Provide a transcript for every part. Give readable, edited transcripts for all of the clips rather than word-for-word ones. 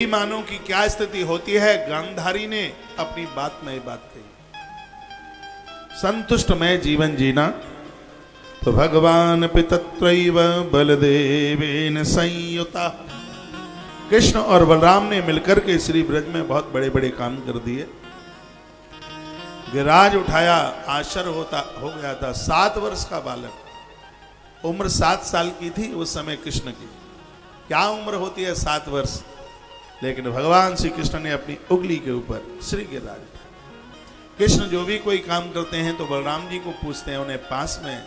मानव की क्या स्थिति होती है। गांधारी ने अपनी बात में बात कही, संतुष्टमय जीवन जीना। तो भगवान पितत्रैव बलदेवेन संयुता, कृष्ण और बलराम ने मिलकर के श्री ब्रज में बहुत बड़े बड़े काम कर दिए। गिरिराज उठाया, आश्चर्य हो गया था। 7 वर्ष का बालक, उम्र 7 साल की थी उस समय कृष्ण की। क्या उम्र होती है 7 वर्ष, लेकिन भगवान श्री कृष्ण ने अपनी उंगली के ऊपर श्री गिरिराज। कृष्ण जो भी कोई काम करते हैं तो बलराम जी को पूछते हैं, उन्हें पास में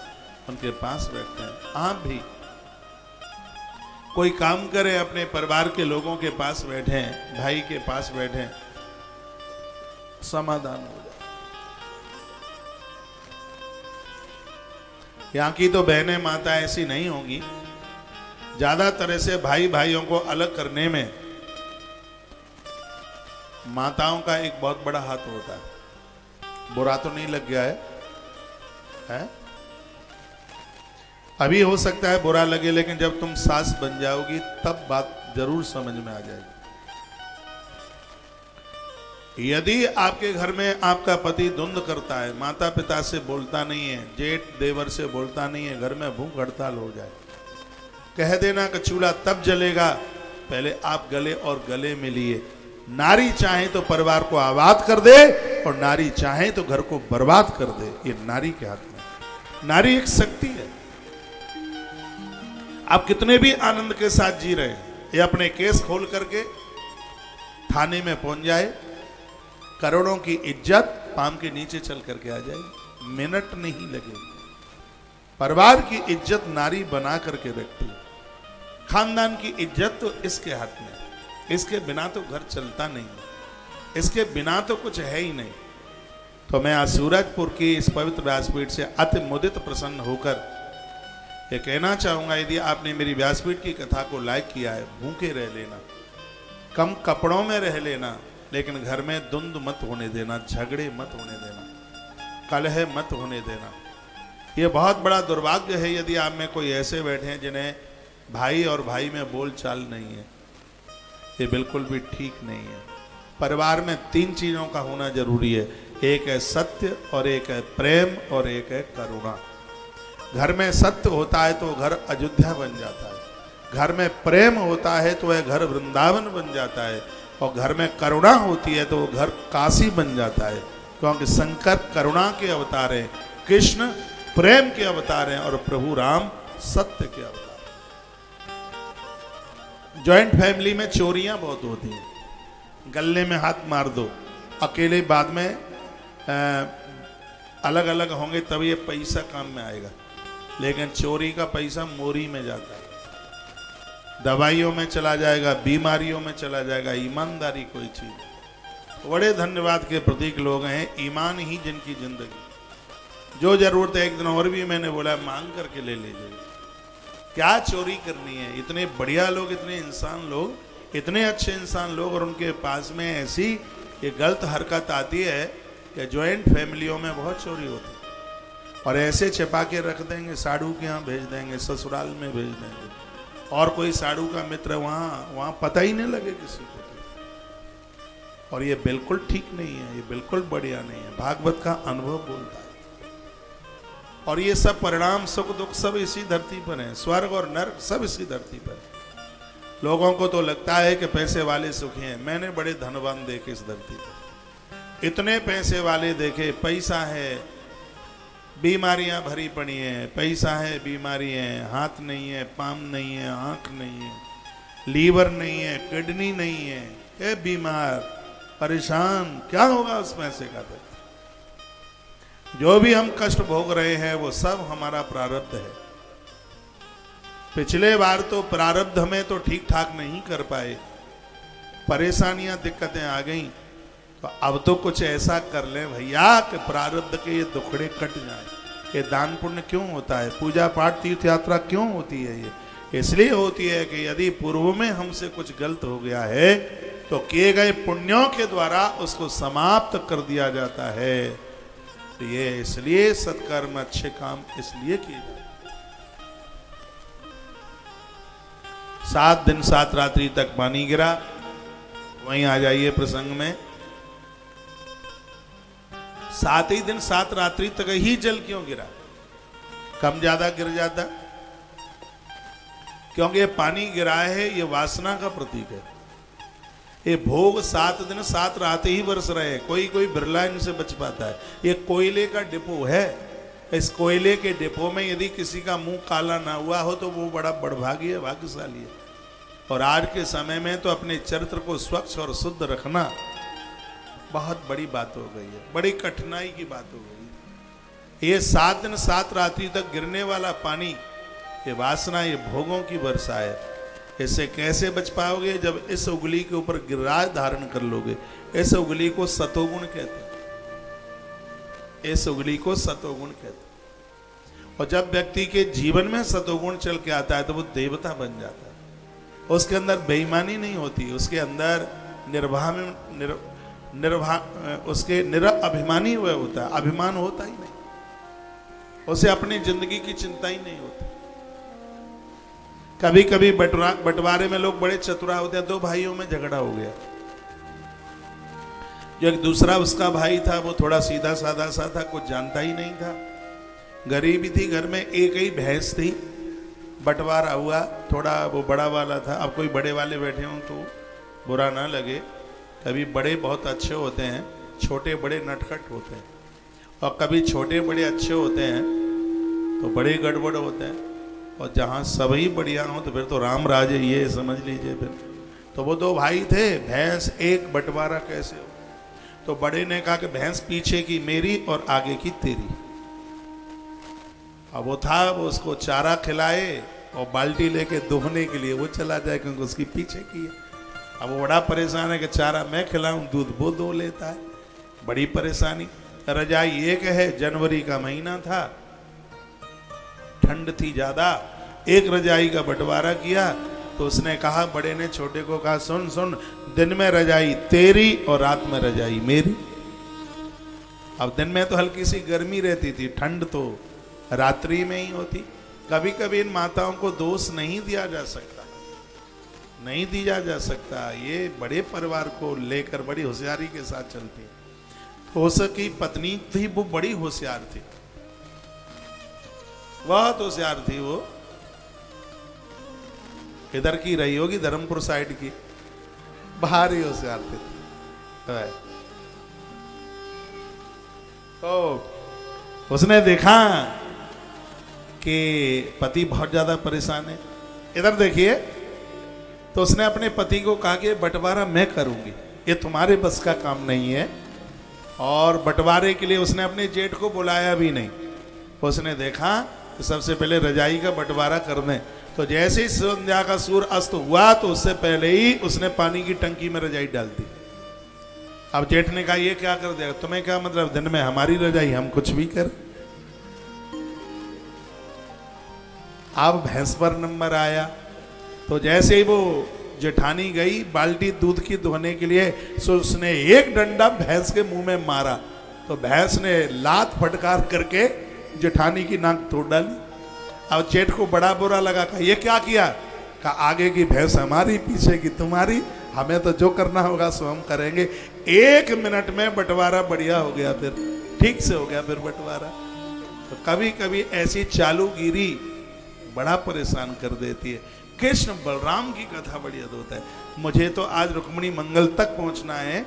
उनके पास बैठते हैं। आप भी कोई काम करें, अपने परिवार के लोगों के पास बैठे, भाई के पास बैठे, समाधान हो जाए। यहाँ की तो बहनें माता ऐसी नहीं होंगी, ज्यादा तरह से भाई भाइयों को अलग करने में माताओं का एक बहुत बड़ा हाथ होता है। बुरा तो नहीं लग गया है? अभी हो सकता है बुरा लगे, लेकिन जब तुम सास बन जाओगी तब बात जरूर समझ में आ जाएगी। यदि आपके घर में आपका पति धुंध करता है, माता पिता से बोलता नहीं है, जेठ देवर से बोलता नहीं है, घर में भूख हड़ताल हो जाए, कह देना कि चूल्हा तब जलेगा, पहले आप गले और गले मिलिए। नारी चाहे तो परिवार को आबाद कर दे और नारी चाहे तो घर को बर्बाद कर दे, ये नारी के हाथ में। नारी एक शक्ति है। आप कितने भी आनंद के साथ जी रहे हैं, ये अपने केस खोल करके थाने में पहुंच जाए, करोड़ों की इज्जत पाम के नीचे चल करके आ जाएगी, मिनट नहीं लगेगी। परिवार की इज्जत नारी बना करके रखती है। खानदान की इज्जत तो इसके हाथ में, इसके बिना तो घर चलता नहीं, इसके बिना तो कुछ है ही नहीं। तो मैं आज सूरजपुर की इस पवित्र व्यासपीठ से अति मुदित प्रसन्न होकर ये कहना चाहूंगा, यदि आपने मेरी व्यासपीठ की कथा को लाइक किया है, भूखे रह लेना, कम कपड़ों में रह लेना, लेकिन घर में द्वंद्व मत होने देना, झगड़े मत होने देना, कलह मत होने देना। ये बहुत बड़ा दुर्भाग्य है यदि आप में कोई ऐसे बैठे हैं जिन्हें भाई और भाई में बोल चाल नहीं है। ये बिल्कुल भी ठीक नहीं है। परिवार में 3 चीजों का होना जरूरी है, एक है सत्य और एक है प्रेम और एक है करुणा। घर में सत्य होता है तो घर अयोध्या बन जाता है, घर में प्रेम होता है तो वह घर वृंदावन बन जाता है, और घर में करुणा होती है तो वो घर काशी बन जाता है। क्योंकि शंकर करुणा के अवतार हैं, कृष्ण प्रेम के अवतार हैं और प्रभु राम सत्य के अवतार। जॉइंट फैमिली में चोरियां बहुत होती हैं, गले में हाथ मार दो, अकेले बाद में अलग अलग होंगे तब ये पैसा काम में आएगा, लेकिन चोरी का पैसा मोरी में जाता है, दवाइयों में चला जाएगा, बीमारियों में चला जाएगा। ईमानदारी कोई चीज, बड़े धन्यवाद के प्रतीक लोग हैं, ईमान ही जिनकी जिंदगी। जो जरूरत है, एक दिन और भी मैंने बोला, मांग करके ले लीजिए, क्या चोरी करनी है। इतने बढ़िया लोग, इतने इंसान लोग, इतने अच्छे इंसान लोग, और उनके पास में ऐसी ये गलत हरकत आती है कि ज्वाइंट फैमिलियों में बहुत चोरी होती है, और ऐसे छिपा के रख देंगे, साड़ू के यहाँ भेज देंगे, ससुराल में भेज देंगे, और कोई साड़ू का मित्र वहाँ पता ही नहीं लगे किसी को। और ये बिल्कुल ठीक नहीं है, ये बिल्कुल बढ़िया नहीं है। भागवत का अनुभव बोलता है। और ये सब परिणाम, सुख दुख सब इसी धरती पर है, स्वर्ग और नरक सब इसी धरती पर है। लोगों को तो लगता है कि पैसे वाले सुखी हैं। मैंने बड़े धनवान देखे इस धरती पर, इतने पैसे वाले देखे, पैसा है, बीमारियां भरी पड़ी हैं, पैसा है, बीमारी है, हाथ नहीं है, पाम नहीं है, आंख नहीं है, लीवर नहीं है, किडनी नहीं है, ये बीमार परेशान, क्या होगा उस पैसे का? तो जो भी हम कष्ट भोग रहे हैं वो सब हमारा प्रारब्ध है। पिछले बार तो प्रारब्ध में तो ठीक ठाक नहीं कर पाए, परेशानियां दिक्कतें आ गई, तो अब तो कुछ ऐसा कर लें भैया कि प्रारब्ध के ये दुखड़े कट जाएं। ये दान पुण्य क्यों होता है, पूजा पाठ तीर्थ यात्रा क्यों होती है? ये इसलिए होती है कि यदि पूर्व में हमसे कुछ गलत हो गया है तो किए गए पुण्यों के द्वारा उसको समाप्त कर दिया जाता है। तो ये इसलिए सत्कर्म, अच्छे काम इसलिए किए जाते। 7 दिन 7 रात्रि तक पानी गिरा, वहीं आ जाइए प्रसंग में। 7 ही दिन 7 रात्रि तक ही जल क्यों गिरा? कम ज्यादा गिर जाता, क्योंकि ये पानी गिरा है, ये वासना का प्रतीक है। ये भोग 7 दिन 7 रात ही बरस रहे हैं, कोई कोई बिरला इनसे बच पाता है। ये कोयले का डिपो है, इस कोयले के डिपो में यदि किसी का मुंह काला ना हुआ हो तो वो बड़ा बड़भागी है, भाग्यशाली है। और आज के समय में तो अपने चरित्र को स्वच्छ और शुद्ध रखना बहुत बड़ी बात हो गई है, बड़ी कठिनाई की बात हो गई है। ये 7 दिन 7 रात्रि तक गिरने वाला पानी, ये वासना, ये भोगों की वर्षा है। इससे कैसे बच पाओगे? जब इस उंगली के ऊपर गिराज धारण कर लोगे। इस उंगली को सतोगुण कहते हैं, इस उंगली को सतोगुण कहते हैं। और जब व्यक्ति के जीवन में सतोगुण चल के आता है तो वो देवता बन जाता है। उसके अंदर बेईमानी नहीं होती, उसके अंदर उसके निरअभिमानी हुआ होता है, अभिमान होता ही नहीं, उसे अपनी जिंदगी की चिंता ही नहीं होती। कभी कभी बंटवारे में लोग बड़े चतुरा होते हैं। 2 भाइयों में झगड़ा हो गया, जो एक दूसरा उसका भाई था वो थोड़ा सीधा साधा सा था, कुछ जानता ही नहीं था, गरीबी थी, घर में एक ही भैंस थी। बंटवारा हुआ, थोड़ा वो बड़ा वाला था। अब कोई बड़े वाले बैठे हों तो बुरा ना लगे, कभी बड़े बहुत अच्छे होते हैं, छोटे बड़े नटखट होते हैं, और कभी छोटे बड़े अच्छे होते हैं तो बड़े गड़बड़ होते हैं। और जहाँ सभी बढ़िया हो तो फिर तो राम राज है, ये समझ लीजिए। फिर तो वो 2 भाई थे, भैंस एक, बंटवारा कैसे हो? तो बड़े ने कहा कि भैंस पीछे की मेरी और आगे की तेरी। अब वो था, वो उसको चारा खिलाए और बाल्टी लेके दोहने के लिए वो चला जाए, क्योंकि उसकी पीछे की है। अब वो बड़ा परेशान है कि चारा मैं खिलाऊं, दूध वो दो लेता है, बड़ी परेशानी। रजाई एक है, जनवरी का महीना था, ठंड थी ज्यादा, एक रजाई का बंटवारा किया। तो उसने कहा, बड़े ने छोटे को कहा, सुन सुन, दिन में रजाई तेरी और रात में रजाई मेरी। अब दिन में तो हल्की सी गर्मी रहती थी, ठंड तो रात्रि में ही होती। कभी कभी इन माताओं को दोष नहीं दिया जा सकता, नहीं दिया जा सकता। ये बड़े परिवार को लेकर बड़ी होशियारी के साथ चलती। तो उसकी पत्नी थी, वो बड़ी होशियार थी, बहुत होशियार थी। वो इधर की रही होगी, धर्मपुर साइड की, बाहर ही होशियार थी। तो उसने देखा कि पति बहुत ज्यादा परेशान है, इधर देखिए। तो उसने अपने पति को कहा कि बंटवारा मैं करूंगी, ये तुम्हारे बस का काम नहीं है। और बंटवारे के लिए उसने अपने जेठ को बुलाया भी नहीं। उसने देखा तो सबसे पहले रजाई का बंटवारा कर दें। तो जैसे ही संध्या का सूर्य अस्त हुआ तो उससे पहले ही उसने पानी की टंकी में रजाई डाल दी। अब जेठ ने कहा, ये क्या कर दिया, तुम्हें क्या मतलब, दिन में हमारी रजाई, हम कुछ भी कर। अब भैंस पर नंबर आया। तो जैसे ही वो जेठानी गई बाल्टी दूध की धोने के लिए, सो उसने एक डंडा भैंस के मुंह में मारा। तो भैंस ने लात फटकार करके जेठानी की नाक तोड़ डाली। अब जेठ को बड़ा बुरा लगा, कहा ये क्या किया? कहा आगे की भैंस हमारी, पीछे की तुम्हारी, हमें तो जो करना होगा सो हम करेंगे। 1 मिनट में बंटवारा बढ़िया हो गया, फिर ठीक से हो गया फिर बंटवारा। तो कभी कभी ऐसी चालूगिरी बड़ा परेशान कर देती है। कृष्ण बलराम की कथा बड़ी अद्भुत है। मुझे तो आज रुक्मिणी मंगल तक पहुंचना है,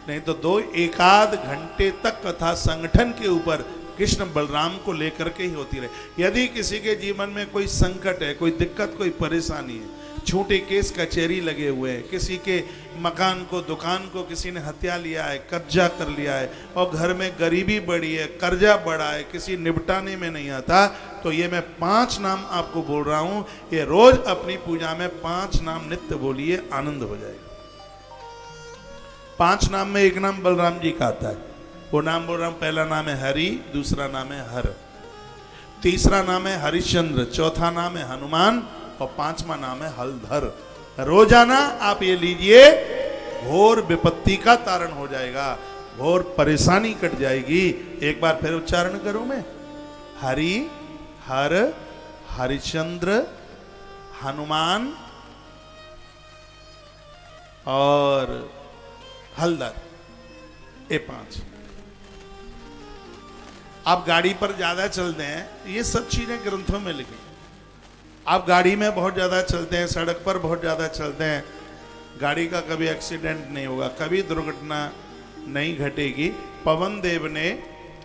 नहीं तो 2-1 घंटे तक कथा संगठन के ऊपर कृष्ण बलराम को लेकर के ही होती रहे। यदि किसी के जीवन में कोई संकट है, कोई दिक्कत, कोई परेशानी है, छोटे केस कचहरी लगे हुए हैं, किसी के मकान को, दुकान को किसी ने हत्या लिया है, कब्जा कर लिया है, और घर में गरीबी बढ़ी है, कर्जा बढ़ा है, किसी निपटाने में नहीं आता, तो ये मैं 5 नाम आपको बोल रहा हूं, ये रोज अपनी पूजा में 5 नाम नित्य बोलिए, आनंद हो जाएगा। 5 नाम में एक नाम बलराम जी का आता है, वो नाम बोल रहा हूं। पहला नाम है हरि, दूसरा नाम है हर, तीसरा नाम है हरिश्चंद्र, चौथा नाम है हनुमान, और 5वां नाम है हलधर। रोजाना आप ये लीजिए, घोर विपत्ति का तारण हो जाएगा, घोर परेशानी कट जाएगी। एक बार फिर उच्चारण करूं मैं, हरि, हर, हरिश्चंद्र, हनुमान और हलदर, ये 5। आप गाड़ी पर ज्यादा चलते हैं, ये सब चीजें ग्रंथों में लिखी। आप गाड़ी में बहुत ज्यादा चलते हैं, सड़क पर बहुत ज्यादा चलते हैं, गाड़ी का कभी एक्सीडेंट नहीं होगा, कभी दुर्घटना नहीं घटेगी। पवन देव ने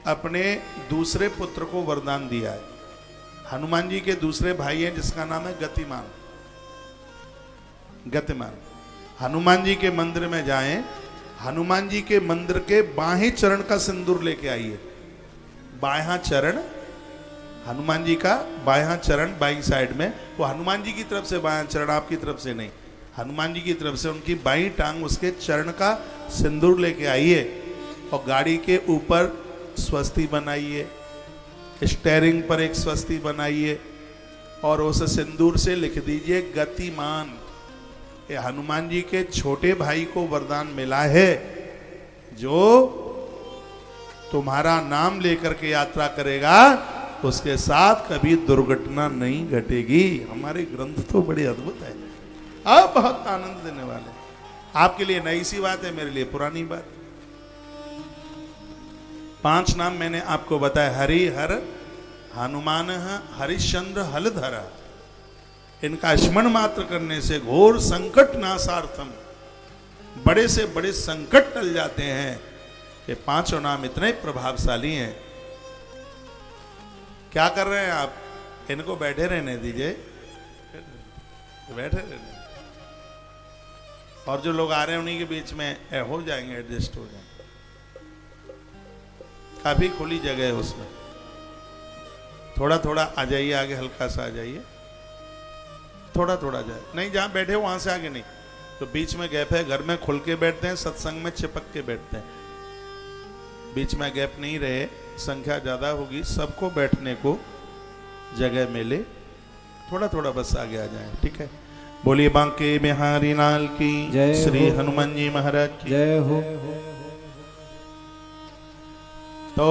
अपने दूसरे पुत्र को वरदान दिया है। हनुमान जी के दूसरे भाई हैं जिसका नाम है गतिमान। गतिमान हनुमान जी के मंदिर में जाएं, हनुमान जी के मंदिर के बाएं चरण का सिंदूर लेके आइए। बायां चरण, हनुमान जी का बायां चरण बाईं साइड में, वो हनुमान जी की तरफ से बायां चरण, आपकी तरफ से नहीं, हनुमान जी की तरफ से उनकी बाईं टांग उसके चरण का सिंदूर लेके आइए और गाड़ी के ऊपर स्वस्ति बनाइए, स्टेयरिंग पर एक स्वस्ति बनाइए और उस सिंदूर से लिख दीजिए गतिमान। ये हनुमान जी के छोटे भाई को वरदान मिला है, जो तुम्हारा नाम लेकर के यात्रा करेगा उसके साथ कभी दुर्घटना नहीं घटेगी। हमारे ग्रंथ तो बड़े अद्भुत है, अब बहुत आनंद देने वाले। आपके लिए नई सी बात है, मेरे लिए पुरानी बात। 5 नाम मैंने आपको बताया, हरि हर, हनुमान, हरिश्चंद्र, हलधर। इनका स्मरण मात्र करने से घोर संकट नाशार्थम, बड़े से बड़े संकट टल जाते हैं। ये 5 नाम इतने प्रभावशाली हैं। क्या कर रहे हैं आप? इनको बैठे रहने दीजिए, बैठे रहने। और जो लोग आ रहे हैं उन्हीं के बीच में हो जाएंगे, एडजस्ट हो जाएंगे। काफी खुली जगह है उसमें, थोड़ा थोड़ा आ जाइए आगे, हल्का सा आ जाइए, थोड़ा थोड़ा जाए, नहीं जहां बैठे हो वहां से आगे नहीं, तो बीच में गैप है। घर में खुल के बैठते हैं, सत्संग में चिपक के बैठते हैं, बीच में गैप नहीं रहे, संख्या ज्यादा होगी, सबको बैठने को जगह मिले, थोड़ा थोड़ा बस आगे आ जाए, ठीक है। बोलिए बांके बिहारी लाल की जय, श्री हनुमान जी महाराज की जय हो। तो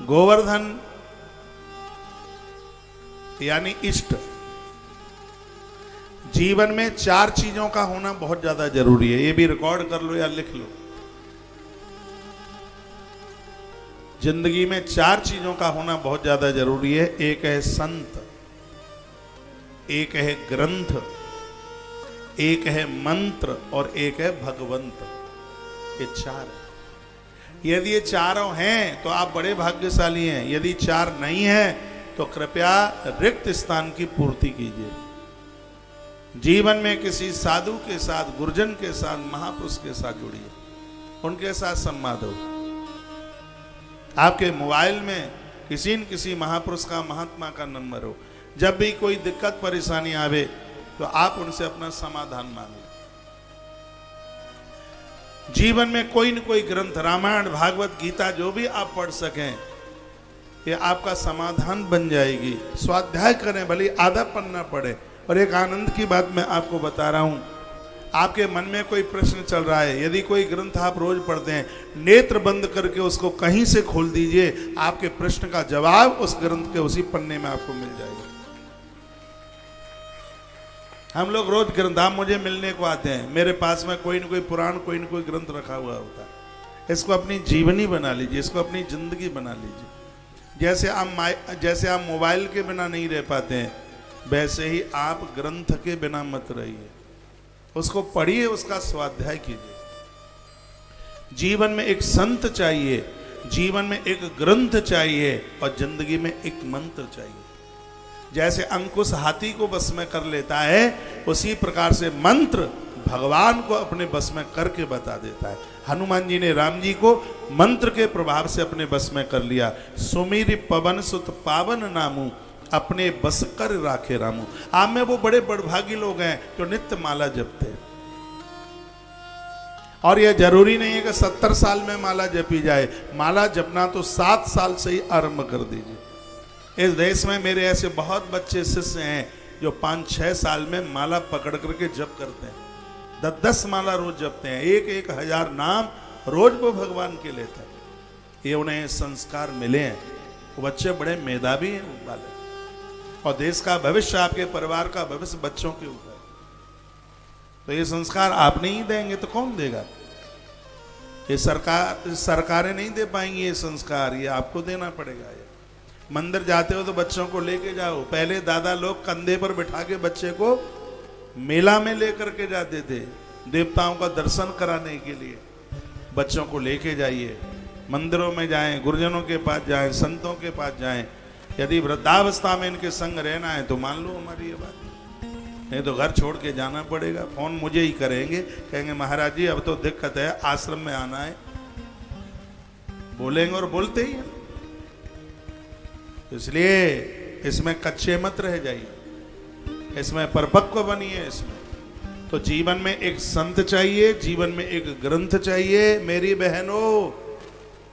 गोवर्धन यानी इष्ट, जीवन में 4 चीजों का होना बहुत ज्यादा जरूरी है। ये भी रिकॉर्ड कर लो या लिख लो। जिंदगी में 4 चीजों का होना बहुत ज्यादा जरूरी है। एक है संत, एक है ग्रंथ, एक है मंत्र और एक है भगवंत। ये 4 है। यदि ये चारों हैं तो आप बड़े भाग्यशाली हैं। यदि 4 नहीं है तो कृपया रिक्त स्थान की पूर्ति कीजिए। जीवन में किसी साधु के साथ, गुरुजन के साथ, महापुरुष के साथ जुड़िए, उनके साथ संवाद हो। आपके मोबाइल में किसी न किसी महापुरुष का, महात्मा का नंबर हो। जब भी कोई दिक्कत परेशानी आवे तो आप उनसे अपना समाधान मांगे। जीवन में कोई न कोई ग्रंथ, रामायण, भागवत, गीता, जो भी आप पढ़ सकें, ये आपका समाधान बन जाएगी। स्वाध्याय करें, भले आधा पन्ना पढ़े। और एक आनंद की बात मैं आपको बता रहा हूं, आपके मन में कोई प्रश्न चल रहा है, यदि कोई ग्रंथ आप रोज पढ़ते हैं, नेत्र बंद करके उसको कहीं से खोल दीजिए, आपके प्रश्न का जवाब उस ग्रंथ के उसी पन्ने में आपको मिल जाएगा। हम लोग रोज ग्रंथ, आप मुझे मिलने को आते हैं, मेरे पास में कोई न कोई पुराण, कोई न कोई ग्रंथ रखा हुआ होता है। इसको अपनी जीवनी बना लीजिए, इसको अपनी जिंदगी बना लीजिए। जैसे आप मोबाइल के बिना नहीं रह पाते हैं, वैसे ही आप ग्रंथ के बिना मत रहिए। उसको पढ़िए, उसका स्वाध्याय कीजिए। जीवन में एक संत चाहिए, जीवन में एक ग्रंथ चाहिए और जिंदगी में एक मंत्र चाहिए। जैसे अंकुश हाथी को बस में कर लेता है, उसी प्रकार से मंत्र भगवान को अपने बस में करके बता देता है। हनुमान जी ने राम जी को मंत्र के प्रभाव से अपने बस में कर लिया। सुमिर पवन सुत पावन नामू, अपने बस कर राखे रामू। आप में वो बड़े बड़भागी लोग हैं जो नित्य माला जपते हैं। और यह जरूरी नहीं है कि 70 साल में माला जपी जाए। माला जपना तो 7 साल से ही आरंभ कर दीजिए। इस देश में मेरे ऐसे बहुत बच्चे शिष्य हैं जो 5-6 साल में माला पकड़ करके जप करते हैं। 10-10 माला रोज जपते हैं, 1-1 हजार नाम रोज वो भगवान के लेते हैं। ये उन्हें संस्कार मिले हैं। वो बच्चे बड़े मेधावी हैं वाले, और देश का भविष्य, आपके परिवार का भविष्य बच्चों के ऊपर। तो ये संस्कार आप नहीं देंगे तो कौन देगा? ये सरकारें नहीं दे पाएंगी ये संस्कार, ये आपको देना पड़ेगा। ये मंदिर जाते हो तो बच्चों को लेके जाओ। पहले दादा लोग कंधे पर बिठा के बच्चे को मेला में लेकर के जाते थे देवताओं का दर्शन कराने के लिए। बच्चों को लेके जाइए, मंदिरों में जाएं, गुरुजनों के पास जाएं, संतों के पास जाएं। यदि वृद्धावस्था में इनके संग रहना है तो मान लो हमारी ये बात, नहीं तो घर छोड़ के जाना पड़ेगा। फोन मुझे ही करेंगे, कहेंगे महाराज जी अब तो दिक्कत है, आश्रम में आना है, बोलेंगे और बोलते ही हैं। इसलिए इसमें कच्चे मत रह जाइए, इसमें परिपक्व बनिए। इसमें तो जीवन में एक संत चाहिए, जीवन में एक ग्रंथ चाहिए। मेरी बहनों,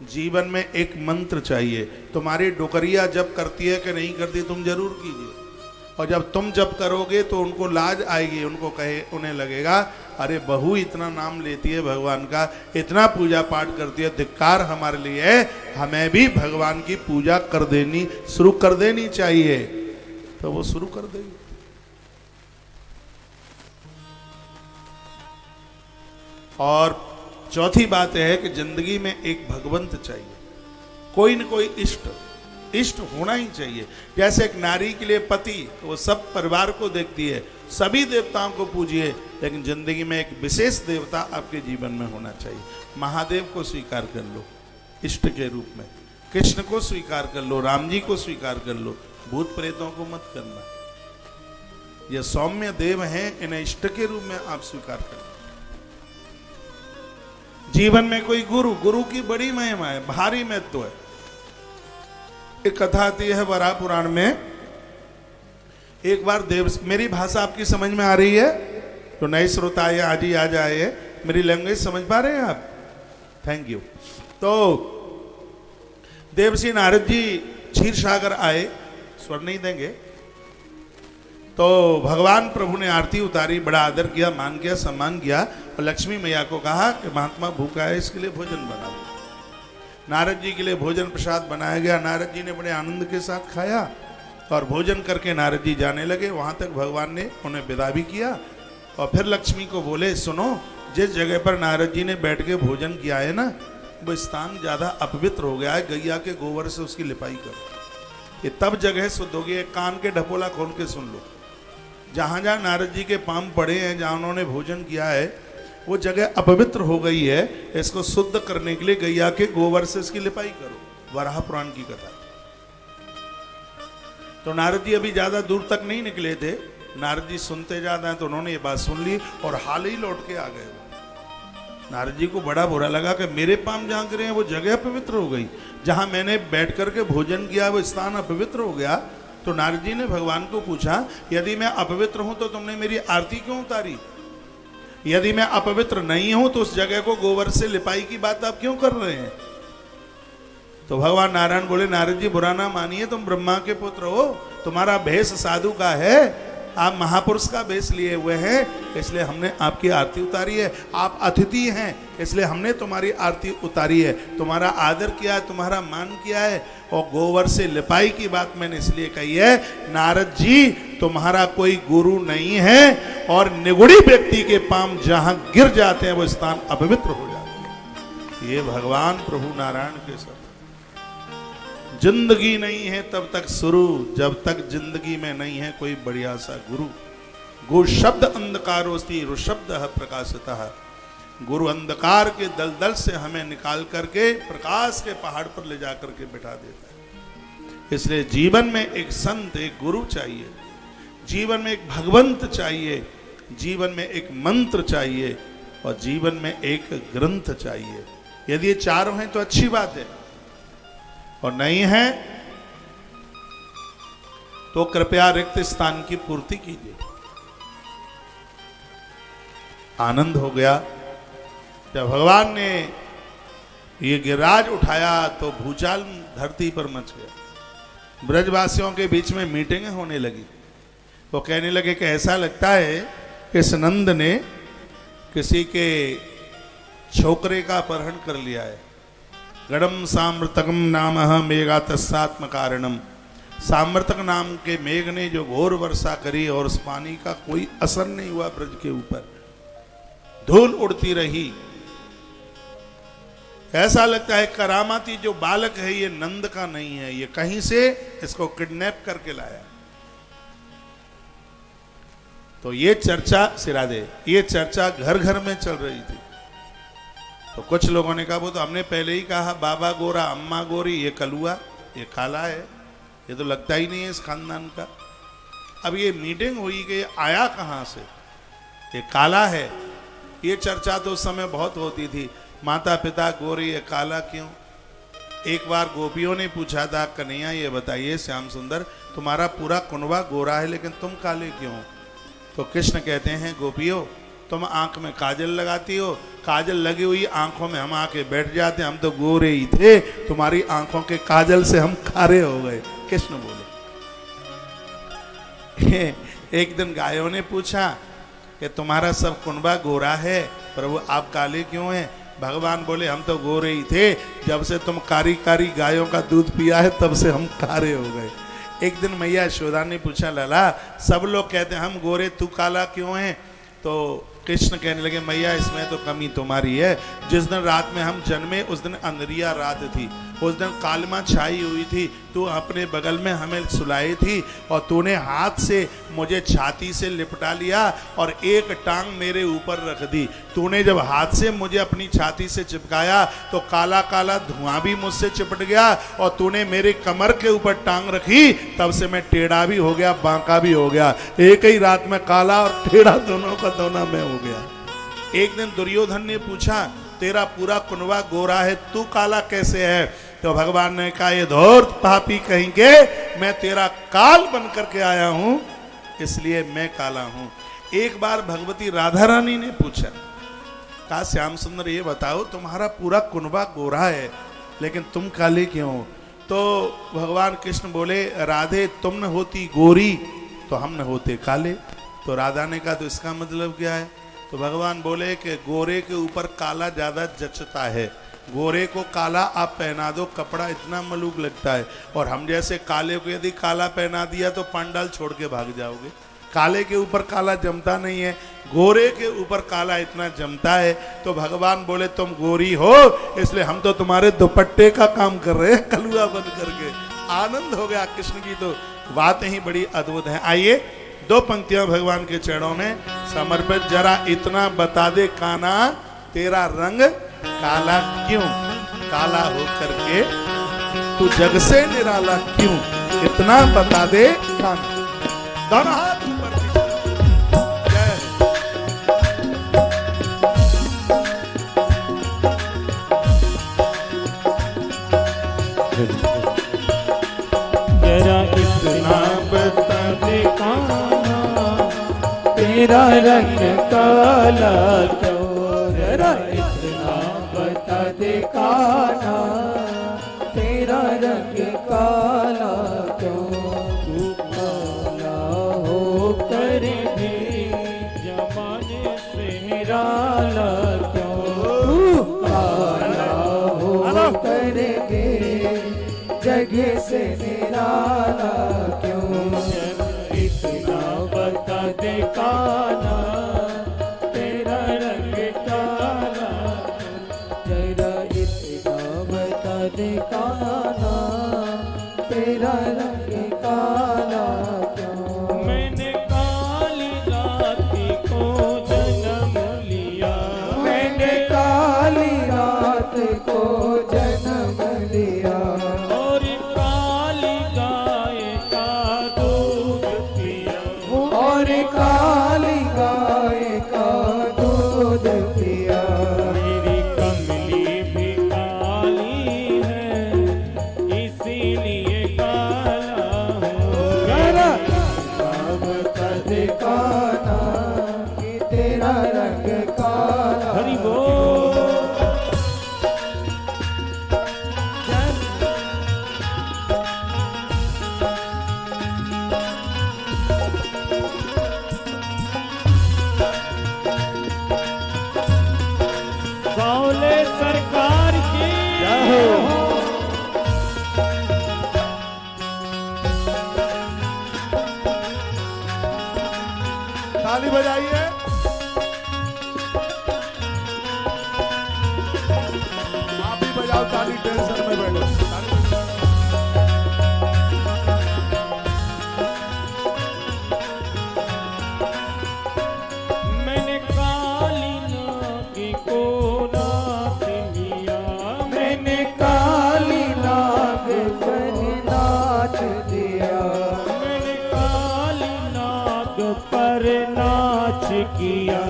जीवन में एक मंत्र चाहिए। तुम्हारी डोकरिया जब करती है कि नहीं करती, तुम जरूर कीजिए। और जब तुम जब करोगे तो उनको लाज आएगी, उन्हें लगेगा अरे बहू इतना नाम लेती है भगवान का, इतना पूजा पाठ करती है, धिक्कार हमारे लिए है, हमें भी भगवान की पूजा शुरू कर देनी चाहिए। तो वो शुरू कर देगी। और चौथी बात है कि जिंदगी में एक भगवंत चाहिए, कोई न कोई इष्ट होना ही चाहिए। जैसे एक नारी के लिए पति, तो वो सब परिवार को देखती है, सभी देवताओं को पूजिए, लेकिन जिंदगी में एक विशेष देवता आपके जीवन में होना चाहिए। महादेव को स्वीकार कर लो इष्ट के रूप में, कृष्ण को स्वीकार कर लो, राम जी को स्वीकार कर लो, भूत प्रेतों को मत करना। ये सौम्य देव हैं, इन्हें इष्ट के रूप में आप स्वीकार करें। जीवन में कोई गुरु की बड़ी महिमा है, भारी महत्व है। एक कथा आती है वराह पुराण में। एक बार मेरी भाषा आपकी समझ में आ रही है? तो नए श्रोता आए, आज ही आ जाए, मेरी लैंग्वेज समझ पा रहे हैं आप? Thank you. तो देवर्षि नारद जी क्षीर सागर आए, स्वर नहीं देंगे। तो भगवान प्रभु ने आरती उतारी, बड़ा आदर किया, मान किया, सम्मान किया, और लक्ष्मी मैया को कहा कि महात्मा भूखा है, इसके लिए भोजन बनाओ। नारद जी के लिए भोजन प्रसाद बनाया गया। नारद जी ने बड़े आनंद के साथ खाया और भोजन करके नारद जी जाने लगे। वहां तक भगवान ने उन्हें विदा भी किया। और फिर लक्ष्मी को बोले, सुनो, जिस जगह पर नारद जी ने बैठ के भोजन किया है ना, वो स्थान ज्यादा अपवित्र हो गया है, गैया के गोबर से उसकी लिपाई करो, ये तब जगह शुद्ध होगी। एक कान के ढपोला खोल के सुन लो, जहां जहां नारद जी के पांव पड़े हैं, जहां उन्होंने भोजन किया है, वो जगह अपवित्र हो गई है। इसको शुद्ध करने के लिए गैया के गोबर से इसकी लिपाई करो। वराह पुराण की कथा। तो नारद जी अभी ज्यादा दूर तक नहीं निकले थे, नारद जी सुनते ज्यादा हैं, तो उन्होंने ये बात सुन ली और हाल ही लौट के आ गए। नारद जी को बड़ा बुरा लगा कि मेरे पांव जहां गिरे हैं वो जगह अपवित्र हो गई, जहां मैंने बैठ करके भोजन किया वो स्थान अपवित्र हो गया। तो नारद जी ने भगवान को पूछा, यदि मैं अपवित्र हूं तो तुमने मेरी आरती क्यों उतारी? यदि मैं अपवित्र नहीं हूं तो उस जगह को गोबर से लिपाई की बात आप क्यों कर रहे हैं? तो भगवान नारायण बोले, नारद जी बुरा ना मानिए, तुम ब्रह्मा के पुत्र हो, तुम्हारा भेष साधु का है, आप महापुरुष का भेष लिए हुए हैं, इसलिए हमने आपकी आरती उतारी है। आप अतिथि हैं, इसलिए हमने तुम्हारी आरती उतारी है, तुम्हारा आदर किया है, तुम्हारा मान किया है। और गोबर से लिपाई की बात मैंने इसलिए कही है, नारद जी तुम्हारा कोई गुरु नहीं है, और निगुड़ी व्यक्ति के पांव जहां गिर जाते हैं वो स्थान अपवित्र हो जाते हैं। ये भगवान प्रभु नारायण के सब। जिंदगी नहीं है तब तक शुरू, जब तक जिंदगी में नहीं है कोई बढ़िया सा गुरु। गु शब्द अंधकारोस्ति ऋशब्द प्रकाशतः। गुरु अंधकार के दलदल से हमें निकाल करके प्रकाश के पहाड़ पर ले जा करके बिठा देता है। इसलिए जीवन में एक संत, एक गुरु चाहिए, जीवन में एक भगवंत चाहिए, जीवन में एक मंत्र चाहिए, और जीवन में एक ग्रंथ चाहिए। यदि ये चारों हैं तो अच्छी बात है, और नहीं है तो कृपया रिक्त स्थान की पूर्ति कीजिए। आनंद हो गया जब भगवान ने ये गिरिराज उठाया तो भूचाल धरती पर मच गया। ब्रजवासियों के बीच में मीटिंगें होने लगी। वो कहने लगे कि ऐसा लगता है कि इस नंद ने किसी के छोकरे का अपहरण कर लिया है। गणम सामृतकम नाम मेघा तस्सात्म कारणम। सामृतक नाम के मेघ ने जो घोर वर्षा करी और उस पानी का कोई असर नहीं हुआ ब्रज के ऊपर, धूल उड़ती रही। ऐसा लगता है करामाती जो बालक है ये नंद का नहीं है, ये कहीं से इसको किडनैप करके लाया। तो ये चर्चा सिरादे, ये चर्चा घर घर में चल रही थी। तो कुछ लोगों ने कहा वो तो हमने पहले ही कहा, बाबा गोरा अम्मा गोरी, ये कलुआ, ये काला है, ये तो लगता ही नहीं है इस खानदान का। अब ये मीटिंग हुई कि आया कहाँ से, ये काला है। ये चर्चा तो उस समय बहुत होती थी, माता पिता गोरे, ये काला क्यों। एक बार गोपियों ने पूछा था, कन्हैया ये बताइए श्याम सुंदर, तुम्हारा पूरा कुनबा गोरा है लेकिन तुम काले क्यों। तो कृष्ण कहते हैं, गोपियों तुम आंख में काजल लगाती हो, काजल लगी हुई आंखों में हम आके बैठ जाते, हम तो गोरे ही थे, तुम्हारी आंखों के काजल से हम कारे हो गए। कृष्ण बोले। एक दिन गायों ने पूछा कि तुम्हारा सब कुनबा गोरा है, प्रभु आप काले क्यों हैं। भगवान बोले हम तो गोरे ही थे, जब से तुम कारी कारी गायों का दूध पिया है तब से हम कारे हो गए। एक दिन मैया यशोदा ने पूछा, लला सब लोग कहते हैं हम गोरे, तू काला क्यों है। तो कृष्ण कहने लगे, मैया इसमें तो कमी तुम्हारी है। जिस दिन रात में हम जन्मे उस दिन अंधेरिया रात थी, उस दिन कालिमा छाई हुई थी, तू अपने बगल में हमें सुलाई थी और तूने हाथ से मुझे छाती से लिपटा लिया और एक टांग मेरे ऊपर रख दी। तूने जब हाथ से मुझे अपनी छाती से चिपकाया तो काला काला धुआं भी मुझसे चिपट गया और तूने मेरे कमर के ऊपर टांग रखी, तब से मैं टेढ़ा भी हो गया, बांका भी हो गया। एक ही रात में काला और टेढ़ा दोनों का दोनों में हो गया। एक दिन दुर्योधन ने पूछा, तेरा पूरा कुनबा गोरा है, तू काला कैसे है। तो भगवान ने कहा, ये धूर्त पापी कहेंगे, मैं तेरा काल बन करके आया हूं इसलिए मैं काला हूं। एक बार भगवती राधा रानी ने पूछा, कहा श्याम सुंदर ये बताओ तुम्हारा पूरा कुनबा गोरा है लेकिन तुम काले क्यों। तो भगवान कृष्ण बोले, राधे तुम न होती गोरी तो हम न होते काले। तो राधा ने कहा तो इसका मतलब क्या है। तो भगवान बोले कि गोरे के ऊपर काला ज्यादा जचता है, गोरे को काला आप पहना दो, कपड़ा इतना मलूक लगता है, और हम जैसे काले को यदि काला पहना दिया तो पंडाल छोड़ के भाग जाओगे। काले के ऊपर काला जमता नहीं है, गोरे के ऊपर काला इतना जमता है। तो भगवान बोले तुम गोरी हो इसलिए हम तो तुम्हारे दुपट्टे का काम कर रहे हैं कलुआ बन करके। आनंद हो गया। कृष्ण की तो बातें ही बड़ी अद्भुत है। आइए दो पंक्तियां भगवान के चरणों में समर्पित। जरा इतना बता दे कान्हा तेरा रंग काला क्यों, काला हो करके तू जग से निराला क्यों, इतना बता दे कान्हा। दोनों हाथ ऊपर जय। जरा इतना बता दे कान्हा तेरा रंग काला क्यों, जरा इतना बता दे कान्हा तेरा रंग काला क्यों। तू काला हो कर भी जमाने से निराला क्यों, तू काला हो कर भी जगह से निराला क्यों। इतना बता दे कान्हा तेरा रंग काला क्यों, जरा इतना बता दे कान्हा तेरा रंग काला क्यों। मैंने काली राती को जन्म लिया, मैंने काली रात को जन्म लिया, और काली गाय का दूध पिया, और काली गाय का दूध पिया। मेरी कमली भी काली है इसीलिए काला हूँ। जरा बता दे कान्हा कि तेरा रंग काला। हरि बोल। सौले सरकार की ताली बजाइए। आप खाली टेंशन में बैठो। मैंने काली नाग को नाच लिया, मैंने काली नाग पर नाच दिया, मैंने काली नाग पर नाच किया,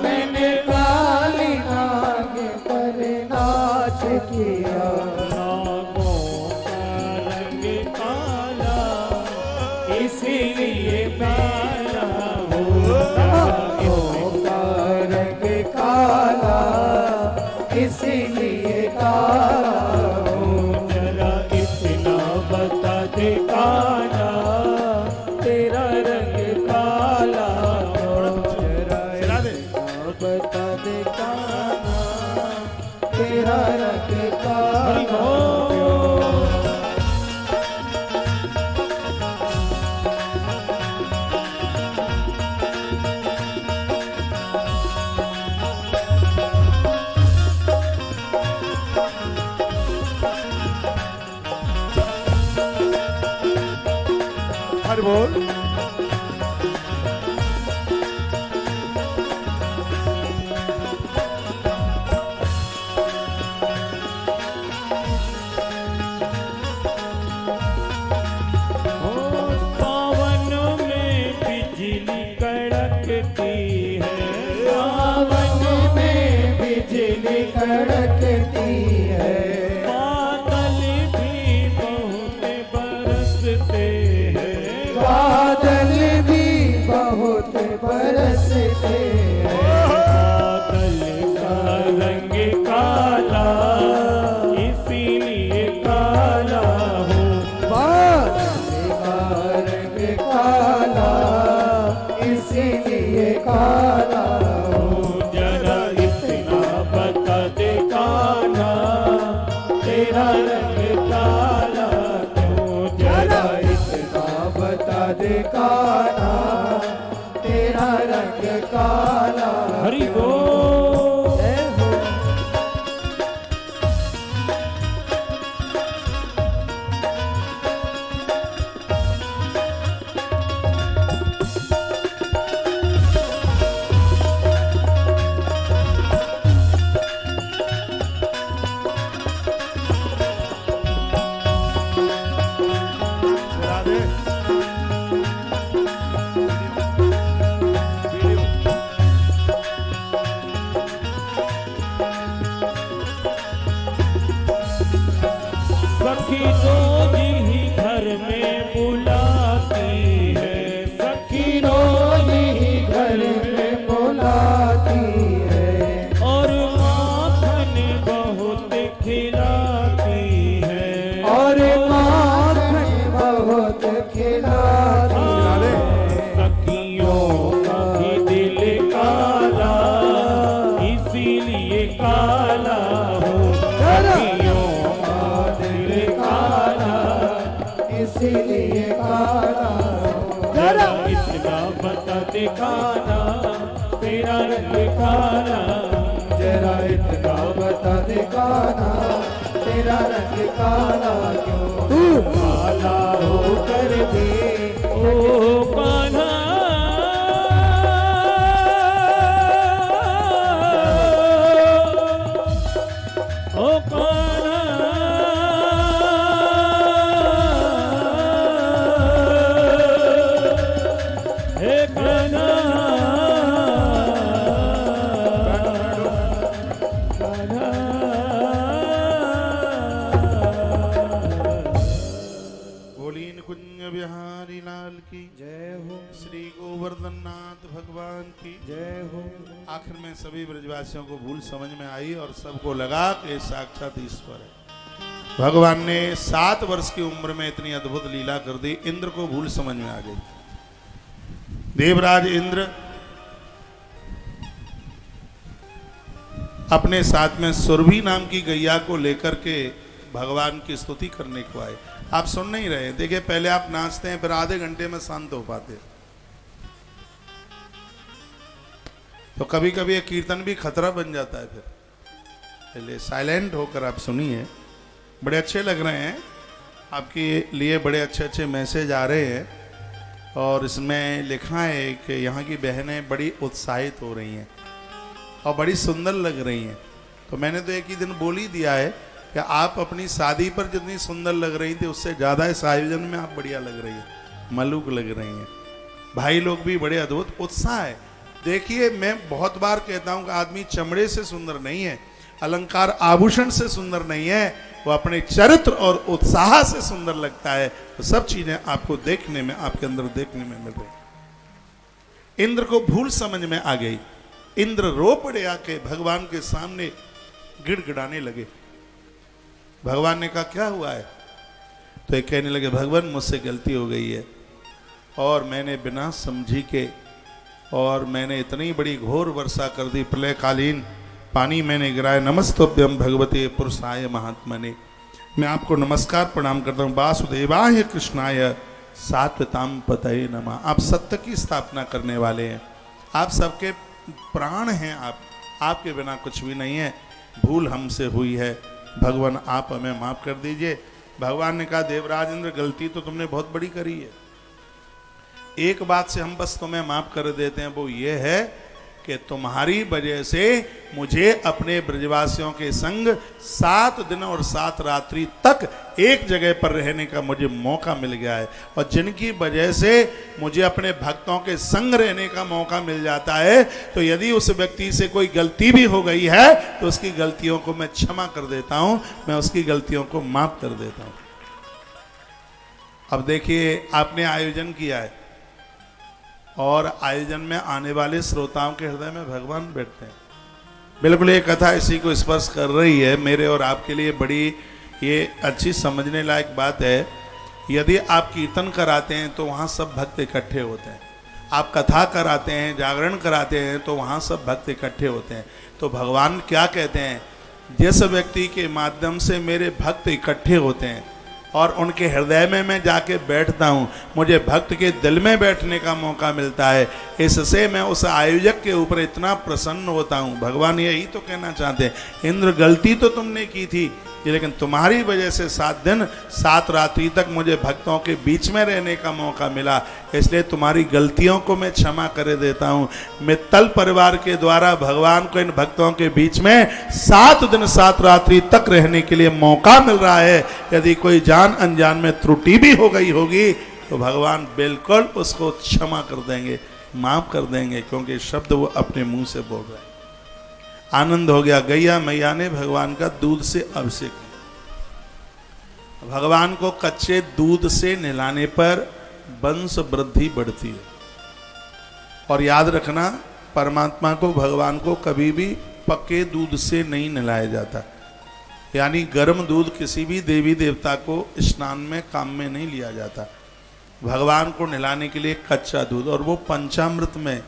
मैंने काली नाग पर नाच किया। नागों का रंग काला इसीलिए काला होता नागों का रंग काला इसीलिए काला हो। जरा इतना बता दे काला तेरा रंग काला हो। चला दे। बता दे काना तेरा रंग हरि काला बोल। हरि बोल। सावन में बिजली कड़कती है, सावन में बिजली कड़कती है, बादल भी बहुत बरसते हैं, बादल भी बहुत बरसते हैं। बादल का रंग काला इसीलिए काला हो। बादल का रंग काला इसीलिए काला हो। जरा इतना बता दे काना तेरा रंग काला क्यों। जरा जरा इतना बता दे काना तेरा रंग काला। हरि बोल। जय हो। चला दे। वीडियो। सखी तो ही घर में बुलाती है, सखी रोज ही घर में बुलाती है, और माखन बहुत खिलाती है, और माखन बहुत खिलाती है। सखियों का भी दिल काला इसीलिए काला हो। सखियों का दिल काला इसीलिए काला हो। जरा इतना बता दे काना तेरा रंग काला। जरा इतना बता दे काना तेरा रंग काला क्यों। तू काला होकर भी ओ कान्हा ओ कान्हा हे कान्हा बोलीन कुंज बिहारी लाल की जय हो। श्री गोवर्धन नाथ भगवान की जय हो। आखिर में सभी ब्रजवासियों को भूल समझ में आई और सबको लगा कि साक्षात ईश्वर है। भगवान ने 7 वर्ष की उम्र में इतनी अद्भुत लीला कर दी, इंद्र को भूल समझ में आ गई। देवराज इंद्र अपने साथ में सुरभि नाम की गैया को लेकर के भगवान की स्तुति करने को आए। आप सुन नहीं रहे, देखिए पहले आप नाचते हैं फिर आधे घंटे में शांत हो पाते, तो कभी कभी ये कीर्तन भी खतरा बन जाता है। फिर पहले साइलेंट होकर आप सुनिए। बड़े अच्छे लग रहे हैं, आपके लिए बड़े अच्छे अच्छे मैसेज आ रहे हैं। और इसमें लिखा है कि यहाँ की बहनें बड़ी उत्साहित हो रही हैं और बड़ी सुंदर लग रही हैं। तो मैंने तो एक ही दिन बोल ही दिया है कि आप अपनी शादी पर जितनी सुंदर लग रही थी उससे ज़्यादा इस आयोजन में आप बढ़िया लग रही है, मलूक लग रही हैं। भाई लोग भी बड़े अद्भुत उत्साह है। देखिए, मैं बहुत बार कहता हूँ कि आदमी चमड़े से सुंदर नहीं है, अलंकार आभूषण से सुंदर नहीं है, वो अपने चरित्र और उत्साह से सुंदर लगता है। तो सब चीजें आपको देखने में, आपके अंदर देखने में मिल रही। इंद्र को भूल समझ में आ गई। इंद्र रो पड़े आके भगवान के सामने गिड़गिड़ाने लगे। भगवान ने कहा क्या हुआ है? तो एक कहने लगे भगवान मुझसे गलती हो गई है और मैंने बिना समझी के और मैंने इतनी बड़ी घोर वर्षा कर दी, प्रलयकालीन पानी मैंने गिराया। नमस्तुभ्यं भगवते पुरुषाय महात्मने। मैं आपको नमस्कार प्रणाम करता हूँ। वासुदेवाय कृष्णाय सात्वताम पतये नमः। आप सत्य की स्थापना करने वाले हैं, आप सबके प्राण हैं, आपके बिना कुछ भी नहीं है। भूल हमसे हुई है, भगवान आप हमें माफ कर दीजिए। भगवान ने कहा देवराज इंद्र, गलती तो तुमने बहुत बड़ी करी है, एक बात से हम बस तुम्हें माफ कर देते हैं, वो ये है कि तुम्हारी वजह से मुझे अपने ब्रजवासियों के संग 7 दिन और 7 रात्रि तक एक जगह पर रहने का मुझे मौका मिल गया है, और जिनकी वजह से मुझे अपने भक्तों के संग रहने का मौका मिल जाता है, तो यदि उस व्यक्ति से कोई गलती भी हो गई है तो उसकी गलतियों को मैं क्षमा कर देता हूं, मैं उसकी गलतियों को माफ कर देता हूं। अब देखिए, आपने आयोजन किया है और आयोजन में आने वाले श्रोताओं के हृदय में भगवान बैठते हैं। बिल्कुल ये कथा इसी को स्पर्श कर रही है। मेरे और आपके लिए बड़ी ये अच्छी समझने लायक बात है। यदि आप कीर्तन कराते हैं तो वहाँ सब भक्त इकट्ठे होते हैं, आप कथा कराते हैं, जागरण कराते हैं तो वहाँ सब भक्त इकट्ठे होते हैं। तो भगवान क्या कहते हैं, जिस व्यक्ति के माध्यम से मेरे भक्त इकट्ठे होते हैं और उनके हृदय में मैं जाके बैठता हूँ, मुझे भक्त के दिल में बैठने का मौका मिलता है, इससे मैं उस आयोजक के ऊपर इतना प्रसन्न होता हूँ। भगवान यही तो कहना चाहते हैं, इंद्र गलती तो तुमने की थी, लेकिन तुम्हारी वजह से 7 दिन 7 रात्रि तक मुझे भक्तों के बीच में रहने का मौका मिला, इसलिए तुम्हारी गलतियों को मैं क्षमा कर देता हूँ। मित्तल परिवार के द्वारा भगवान को इन भक्तों के बीच में 7 दिन 7 रात्रि तक रहने के लिए मौका मिल रहा है। यदि कोई जान अनजान में त्रुटि भी हो गई होगी तो भगवान बिल्कुल उसको क्षमा कर देंगे, माफ कर देंगे, क्योंकि शब्द वो अपने मुंह से बोल रहे हैं। आनंद हो गया। गैया मैया ने भगवान का दूध से अभिषेक किया। भगवान को कच्चे दूध से नहलाने पर वंश वृद्धि बढ़ती है। और याद रखना, परमात्मा को, भगवान को कभी भी पक्के दूध से नहीं नहलाया जाता, यानी गर्म दूध किसी भी देवी देवता को स्नान में काम में नहीं लिया जाता। भगवान को नहलाने के लिए कच्चा दूध, और वो पंचामृत में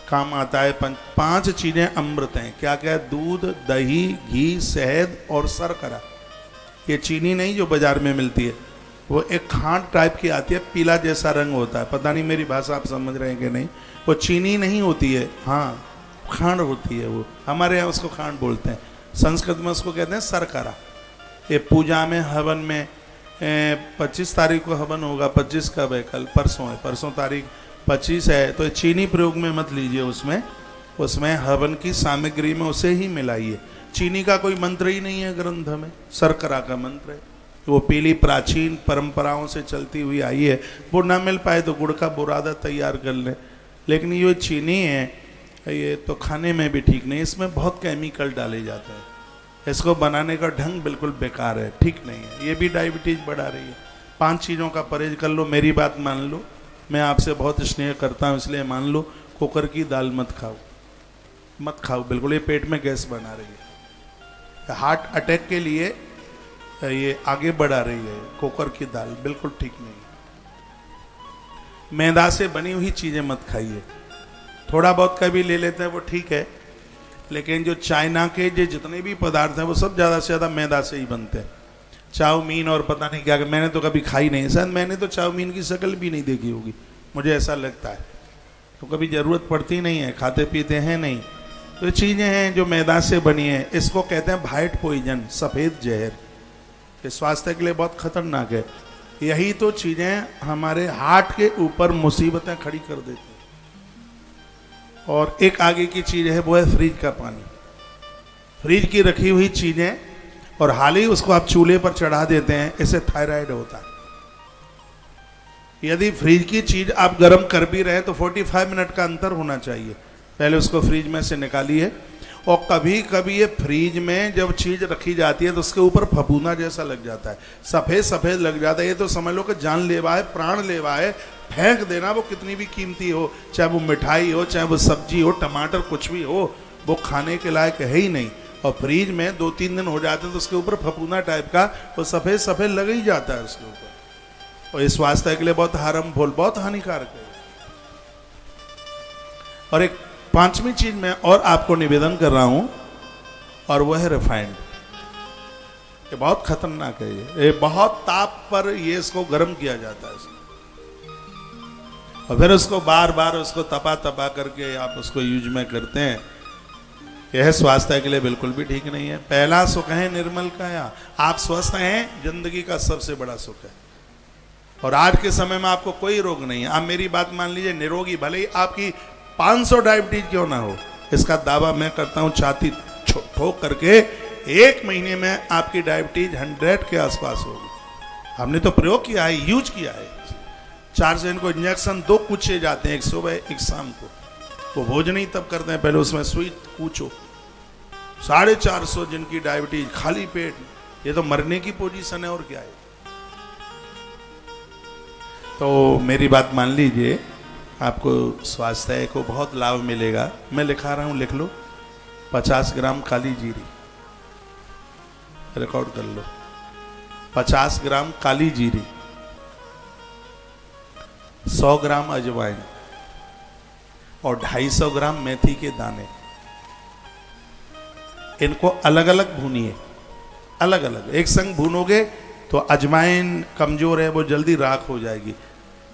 काम आता है। 5 चीजें अमृत हैं। क्या क्या? दूध, दही, घी, शहद और शर्करा। ये चीनी नहीं जो बाजार में मिलती है, वो एक खांड टाइप की आती है, पीला जैसा रंग होता है। पता नहीं मेरी भाषा आप समझ रहे हैं कि नहीं। वो चीनी नहीं होती है, हाँ खांड होती है। वो हमारे यहाँ उसको खांड बोलते हैं, संस्कृत में उसको कहते हैं शर्करा। ये पूजा में, हवन में 25 तारीख को हवन होगा। 25 कब है? कल, परसों है। परसों तारीख 25 है, तो चीनी प्रयोग में मत लीजिए। उसमें हवन की सामग्री में उसे ही मिलाइए। चीनी का कोई मंत्र ही नहीं है ग्रंथ में, शर्करा का मंत्र है। वो पीली प्राचीन परंपराओं से चलती हुई आई है। वो ना मिल पाए तो गुड़ का बुरादा तैयार कर ले, लेकिन ये चीनी है, ये तो खाने में भी ठीक नहीं। इसमें बहुत केमिकल डाले जाते हैं, इसको बनाने का ढंग बिल्कुल बेकार है, ठीक नहीं है। ये भी डायबिटीज बढ़ा रही है। 5 चीज़ों का परहेज कर लो, मेरी बात मान लो। मैं आपसे बहुत स्नेह करता हूँ, इसलिए मान लो। कुकर की दाल मत खाओ बिल्कुल, ये पेट में गैस बना रही है, हार्ट अटैक के लिए ये आगे बढ़ा रही है। कुकर की दाल बिल्कुल ठीक नहीं। मैदा से बनी हुई चीज़ें मत खाइए। थोड़ा बहुत कभी ले लेते हैं वो ठीक है, लेकिन जो चाइना के जो जितने भी पदार्थ हैं वो सब ज़्यादा से ज़्यादा मैदा से ही बनते हैं। चाउमीन और पता नहीं क्या, मैंने तो कभी खाई नहीं, शायद मैंने तो चाउमीन की शक्ल भी नहीं देखी होगी, मुझे ऐसा लगता है। तो कभी ज़रूरत पड़ती नहीं है, खाते पीते हैं नहीं। तो चीज़ें हैं जो मैदा से बनी हैं, इसको कहते हैं वाइट पॉइजन, सफ़ेद जहर। ये स्वास्थ्य के लिए बहुत खतरनाक है। यही तो चीजें हमारे हार्ट के ऊपर मुसीबतें खड़ी कर देती हैं। और एक आगे की चीज है, वो है फ्रिज का पानी। फ्रिज की रखी हुई चीजें और हाल ही उसको आप चूल्हे पर चढ़ा देते हैं, इससे थायराइड होता है। यदि फ्रिज की चीज आप गर्म कर भी रहे तो 45 मिनट का अंतर होना चाहिए। पहले उसको फ्रिज में से निकालिए। और कभी कभी ये फ्रिज में जब चीज रखी जाती है तो उसके ऊपर फफूंदा जैसा लग जाता है, सफेद सफेद लग जाता है। ये तो समझ लो कि जानलेवा है, प्राणलेवा है। फेंक देना, वो कितनी भी कीमती हो, चाहे वो मिठाई हो, चाहे वो सब्जी हो, टमाटर कुछ भी हो, वो खाने के लायक है ही नहीं। और फ्रिज में 2-3 दिन हो जाते हैं तो उसके ऊपर फफूंदा टाइप का वो सफेद सफेद लग ही जाता है उसके ऊपर। और इस स्वास्थ्य के लिए बहुत हार्मफुल, बहुत हानिकारक है। और एक 5वीं चीज मैं और आपको निवेदन कर रहा हूं, और वो है रिफाइंड। ये बहुत खतरनाक है। ये बहुत ताप पर ये इसको गर्म किया जाता है और फिर उसको बार बार उसको तपा तपा करके आप उसको यूज में करते हैं। यह स्वास्थ्य के लिए बिल्कुल भी ठीक नहीं है। पहला सुख है निर्मल काया। आप स्वस्थ हैं, जिंदगी का सबसे बड़ा सुख है। और आज के समय में आपको कोई रोग नहीं है। आप मेरी बात मान लीजिए, निरोगी, भले ही आपकी 500 डायबिटीज क्यों ना हो, इसका दावा मैं करता हूं छाती ठोक करके, 1 महीने में आपकी डायबिटीज 100 के आसपास होगी। हमने तो प्रयोग किया है, यूज किया है। 4 से इनको इंजेक्शन 2 कूचे जाते हैं, एक सुबह एक शाम को। वो भोजन ही तब करते हैं, पहले उसमें सुई कूचो। 450 जिनकी डायबिटीज, खाली पेट, ये तो मरने की पोजीशन है और क्या है। तो मेरी बात मान लीजिए, आपको स्वास्थ्य को बहुत लाभ मिलेगा। मैं लिखा रहा हूं, लिख लो। 50 ग्राम काली जीरी, रिकॉर्ड कर लो। 50 ग्राम काली जीरी, 100 ग्राम अजवाइन और 250 ग्राम मेथी के दाने। इनको अलग अलग भूनिए, अलग अलग। एक संग भूनोगे तो अजवाइन कमजोर है, वो जल्दी राख हो जाएगी,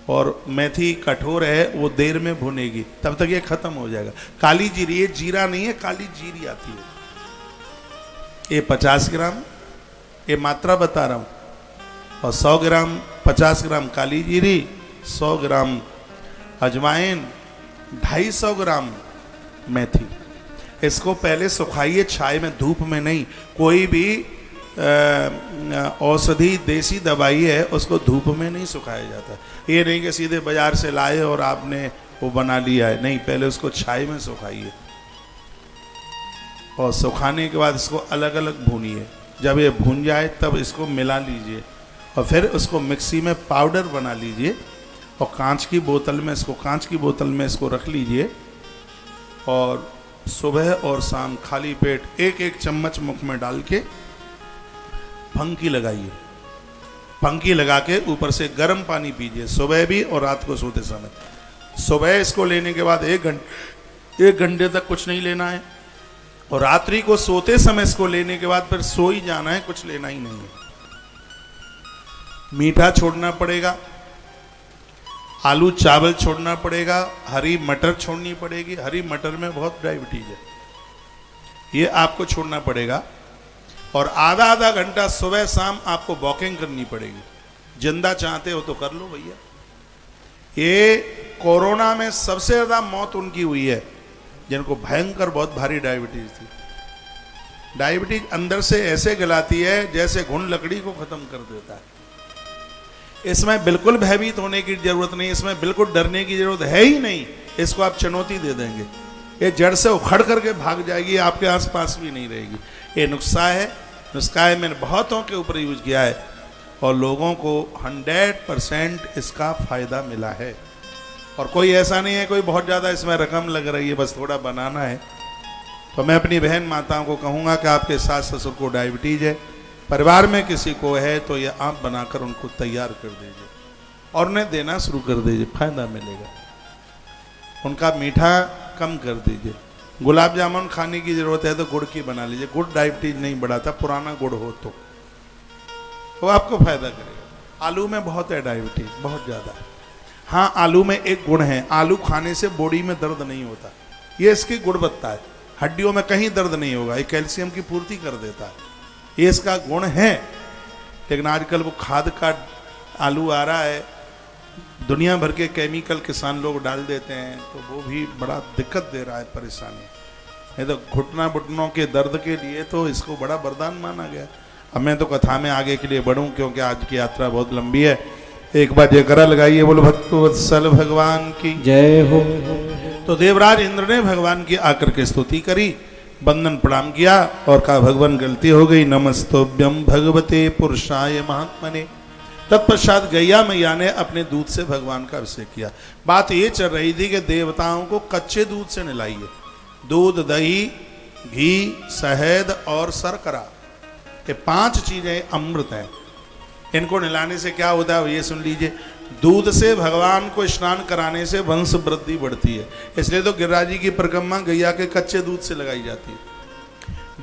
और मेथी कठोर है, वो देर में भुनेगी, तब तक ये खत्म हो जाएगा। काली जीरी, ये जीरा नहीं है, काली जीरी आती है। ये 50 ग्राम, ये मात्रा बता रहा हूं। और 100 ग्राम, 50 ग्राम काली जीरी, 100 ग्राम अजवाइन, 250 ग्राम मेथी। इसको पहले सुखाइए छाए में, धूप में नहीं। कोई भी औषधि देसी दवाई है, उसको धूप में नहीं सुखाया जाता। ये नहीं कि सीधे बाजार से लाए और आपने वो बना लिया है, नहीं, पहले उसको छाई में सुखाइए। और सुखाने के बाद इसको अलग अलग भूनिए। जब ये भून जाए तब इसको मिला लीजिए और फिर उसको मिक्सी में पाउडर बना लीजिए। और कांच की बोतल में इसको रख लीजिए। और सुबह और शाम खाली पेट 1-1 चम्मच मुख में डाल के फंकी लगाइए। फंकी लगा के ऊपर से गर्म पानी पीजिए, सुबह भी और रात को सोते समय। सुबह इसको लेने के बाद 1 घंटे तक कुछ नहीं लेना है, और रात्रि को सोते समय इसको लेने के बाद फिर सो ही जाना है, कुछ लेना ही नहीं है। मीठा छोड़ना पड़ेगा, आलू चावल छोड़ना पड़ेगा, हरी मटर छोड़नी पड़ेगी। हरी मटर में बहुत डायबिटीज है, ये आपको छोड़ना पड़ेगा। और आधा घंटा सुबह शाम आपको वॉकिंग करनी पड़ेगी। जिंदा चाहते हो तो कर लो भैया। ये कोरोना में सबसे ज्यादा मौत उनकी हुई है जिनको भयंकर बहुत भारी डायबिटीज थी। डायबिटीज अंदर से ऐसे गलाती है जैसे घुन लकड़ी को खत्म कर देता है। इसमें बिल्कुल भयभीत होने की जरूरत नहीं, इसमें बिल्कुल डरने की जरूरत है ही नहीं। इसको आप चुनौती दे देंगे, ये जड़ से उखड़ करके भाग जाएगी, आपके आसपास भी नहीं रहेगी। ये नुस्खा है, मैंने बहुतों के ऊपर यूज किया है और लोगों को 100% इसका फायदा मिला है। और कोई ऐसा नहीं है कोई बहुत ज़्यादा इसमें रकम लग रही है, बस थोड़ा बनाना है। तो मैं अपनी बहन माताओं को कहूँगा कि आपके सास ससुर को डायबिटीज है, परिवार में किसी को है, तो ये आप बनाकर उनको तैयार कर दीजिए और उन्हें देना शुरू कर दीजिए, फायदा मिलेगा। उनका मीठा कम कर दीजिए। गुलाब जामुन खाने की जरूरत है तो गुड़ की बना लीजिए, गुड़ डायबिटीज नहीं बढ़ाता, पुराना गुड़ हो तो वो आपको फायदा करेगा। आलू में बहुत है डायबिटीज, बहुत ज़्यादा। हाँ, आलू में एक गुण है, आलू खाने से बॉडी में दर्द नहीं होता, ये इसकी गुणवत्ता है। हड्डियों में कहीं दर्द नहीं होगा, ये कैल्शियम की पूर्ति कर देता है, ये इसका गुण है। लेकिन आजकल वो खाद का आलू आ रहा है, दुनिया भर के केमिकल किसान लोग डाल देते हैं, तो वो भी बड़ा दिक्कत दे रहा है, परेशानी। नहीं तो घुटनों के दर्द के लिए तो इसको बड़ा वरदान माना गया। अब मैं तो कथा में आगे के लिए बढ़ूं, क्योंकि आज की यात्रा बहुत लंबी है। एक बार जयकारा लगाइए, बोलो भक्तवत्सल भगवान की जय हो। तो देवराज इंद्र ने भगवान की आकर के स्तुति करी, बंदन प्रणाम किया और कहा भगवान गलती हो गई, नमस्तोभ्यम भगवते पुरुषाय महात्मने। तत्पश्चात गैया मैया ने अपने दूध से भगवान का अभिषेक किया। बात ये चल रही थी कि देवताओं को कच्चे दूध से नहलाइए। दूध, दही, घी, शहद और शर्करा, ये 5 चीजें अमृत हैं। इनको नहलाने से क्या होता है ये सुन लीजिए। दूध से भगवान को स्नान कराने से वंश वृद्धि बढ़ती है, इसलिए तो गिरिराज जी की परिक्रमा गैया के कच्चे दूध से लगाई जाती है।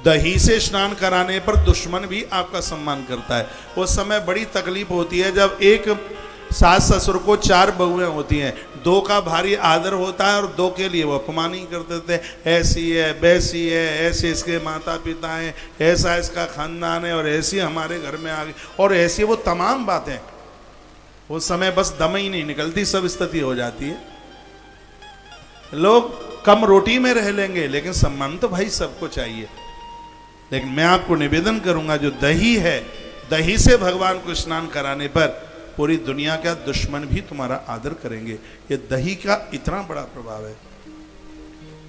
दही से स्नान कराने पर दुश्मन भी आपका सम्मान करता है। उस समय बड़ी तकलीफ होती है जब एक सास ससुर को 4 बहुएं होती हैं, 2 का भारी आदर होता है और 2 के लिए वो अपमान ही करते थे, ऐसी है वैसी है, ऐसे इसके माता पिता हैं, ऐसा इसका खानदान है और ऐसी हमारे घर में आ गई और ऐसी वो तमाम बातें। उस समय बस दम ही नहीं निकलती, सब स्थिति हो जाती है। लोग कम रोटी में रह लेंगे लेकिन सम्मान तो भाई सबको चाहिए। लेकिन मैं आपको निवेदन करूंगा, जो दही है, दही से भगवान को स्नान कराने पर पूरी दुनिया का दुश्मन भी तुम्हारा आदर करेंगे। ये दही का इतना बड़ा प्रभाव है।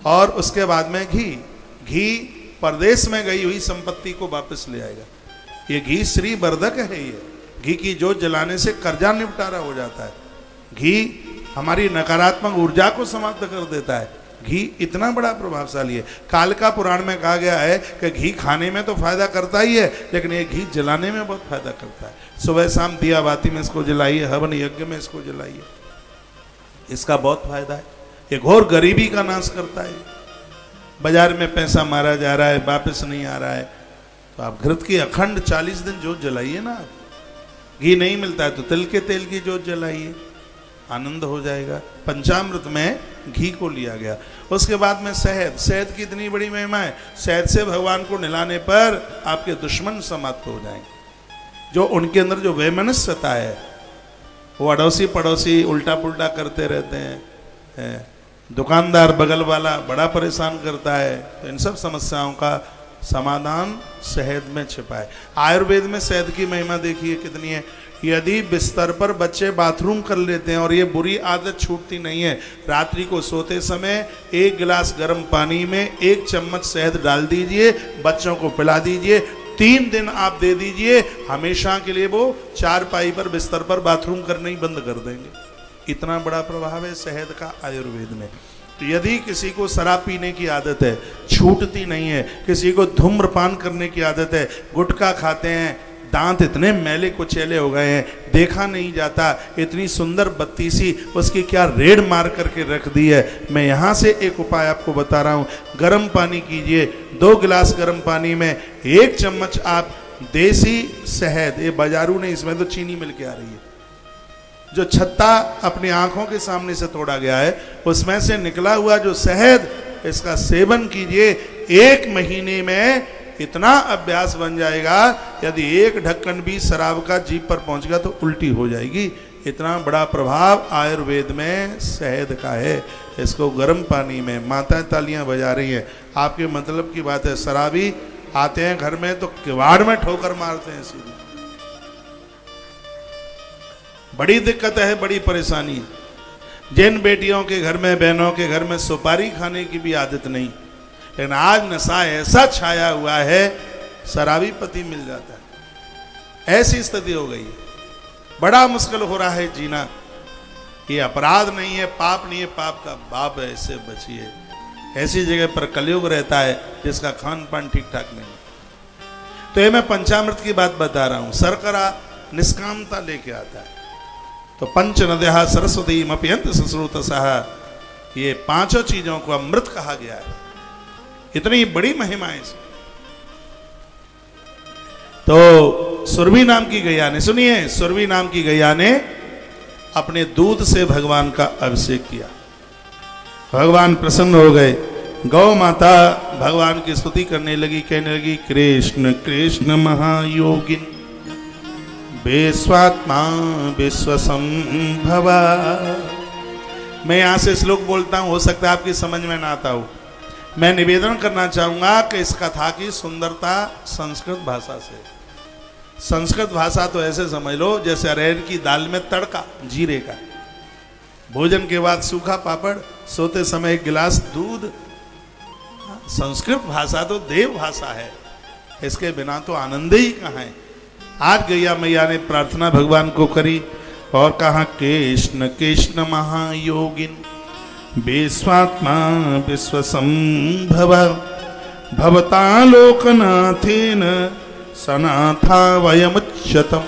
और उसके बाद में घी, घी परदेश में गई हुई संपत्ति को वापस ले आएगा। ये घी श्री वर्धक है। ये घी की जोत जलाने से कर्जा निपटारा हो जाता है। घी हमारी नकारात्मक ऊर्जा को समाप्त कर देता है। घी इतना बड़ा प्रभावशाली है। कालिका पुराण में कहा गया है कि घी खाने में तो फायदा करता ही है, लेकिन ये घी जलाने में बहुत फायदा करता है। सुबह शाम दिया बाती में इसको जलाइए, हवन यज्ञ में इसको जलाइए, इसका बहुत फायदा है। ये घोर गरीबी का नाश करता है। बाजार में पैसा मारा जा रहा है, वापस नहीं आ रहा है, तो आप घृत की अखंड 40 दिन जोत जलाइए ना। घी नहीं मिलता है तो तिल के तेल की जोत जलाइए, आनंद हो जाएगा। पंचामृत में घी को लिया गया। उसके बाद में शहद, शहद की इतनी बड़ी महिमा है। शहद से भगवान को नहलाने पर आपके दुश्मन समाप्त हो जाएंगे। जो उनके अंदर जो वैमनस्यता है, वो अड़ोसी पड़ोसी उल्टा पुल्टा करते रहते हैं, दुकानदार बगल वाला बड़ा परेशान करता है, तो इन सब समस्याओं का समाधान शहद में छिपा है। आयुर्वेद में शहद की महिमा देखिए कितनी है। यदि बिस्तर पर बच्चे बाथरूम कर लेते हैं और ये बुरी आदत छूटती नहीं है, रात्रि को सोते समय 1 गिलास गर्म पानी में 1 चम्मच शहद डाल दीजिए, बच्चों को पिला दीजिए, 3 दिन आप दे दीजिए, हमेशा के लिए वो चारपाई पर बिस्तर पर बाथरूम करना ही बंद कर देंगे। इतना बड़ा प्रभाव है शहद का आयुर्वेद में। तो यदि किसी को शराब पीने की आदत है, छूटती नहीं है, किसी को धूम्रपान करने की आदत है, गुटखा खाते हैं, दांत इतने मैले कुचैले हो गए हैं, देखा नहीं जाता, इतनी सुंदर बत्ती सी उसकी क्या रेड मार करके रख दी है। मैं यहाँ से एक उपाय आपको बता रहा हूँ। गर्म पानी कीजिए, 2 गिलास गर्म पानी में 1 चम्मच आप देसी शहद, ये बाजारू नहीं, इसमें तो चीनी मिल के आ रही है, जो छत्ता अपनी आंखों के सामने से तोड़ा गया है, उसमें से निकला हुआ जो शहद, इसका सेवन कीजिए। 1 महीने में इतना अभ्यास बन जाएगा, यदि 1 ढक्कन भी शराब का जीभ पर पहुंच गया तो उल्टी हो जाएगी। इतना बड़ा प्रभाव आयुर्वेद में शहद का है। इसको गर्म पानी में, माताएं तालियां बजा रही हैं, आपके मतलब की बात है। शराबी आते हैं घर में तो किवाड़ में ठोकर मारते हैं सीधे। बड़ी दिक्कत है, बड़ी परेशानी है। जिन बेटियों के घर में, बहनों के घर में सुपारी खाने की भी आदत नहीं, लेकिन आज नशा ऐसा छाया हुआ है, शराबी पति मिल जाता है, ऐसी स्थिति हो गई है। बड़ा मुश्किल हो रहा है जीना। ये अपराध नहीं है, पाप नहीं है, पाप का बाप है, इससे बचिए। ऐसी जगह पर कलयुग रहता है जिसका खान पान ठीक ठाक नहीं। तो ये मैं पंचामृत की बात बता रहा हूं। शर्करा निष्कामता लेके आता है। तो पंच नद्या सरस्वती मप्यंत सुश्रुतसः, ये 5 चीजों को अमृत कहा गया है। इतनी बड़ी महिमा है इसमें। तो सुरभि नाम की गैया ने, सुनिए, सुरभि नाम की गैया ने अपने दूध से भगवान का अभिषेक किया। भगवान प्रसन्न हो गए। गौ माता भगवान की स्तुति करने लगी, कहने लगी, कृष्ण कृष्ण महायोगिन विश्वात्मा विश्वसंभवा। मैं यहाँ से श्लोक बोलता हूँ, हो सकता है आपकी समझ में ना आता हो। मैं निवेदन करना चाहूंगा कि इस कथा की सुंदरता संस्कृत भाषा से। संस्कृत भाषा तो ऐसे समझ लो जैसे अरहर की दाल में तड़का जीरे का, भोजन के बाद सूखा पापड़, सोते समय एक गिलास दूध। संस्कृत भाषा तो देव भाषा है, इसके बिना तो आनंद ही कहाँ है। आज गैया मैया ने प्रार्थना भगवान को करी और कहा, कृष्ण कृष्ण महायोगिन विश्वात्मा विश्वसंभव भवतालोकनाथेन सनाथा वयमुच्यतम।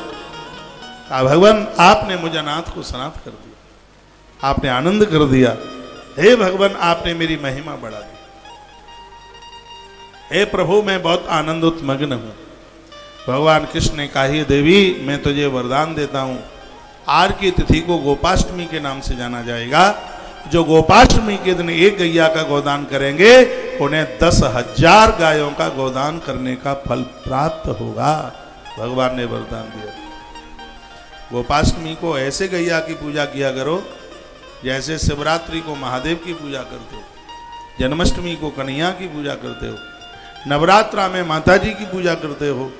भगवान आपने मुझे अनाथ को सनाथ कर दिया, आपने आनंद कर दिया। हे भगवान आपने मेरी महिमा बढ़ा दी। हे प्रभु मैं बहुत आनंदोत्मग्न हूं। भगवान कृष्ण ने कहा, हे देवी मैं तुझे वरदान देता हूं, आज की तिथि को गोपाष्टमी के नाम से जाना जाएगा। जो गोपाष्टमी के दिन एक गैया का गोदान करेंगे उन्हें 10,000 गायों का गोदान करने का फल प्राप्त होगा। भगवान ने वरदान दिया। गोपाष्टमी को ऐसे गैया की पूजा किया करो जैसे शिवरात्रि को महादेव की पूजा करते हो, जन्माष्टमी को कन्हैया की पूजा करते हो, नवरात्रा में माता जी की पूजा करते हो।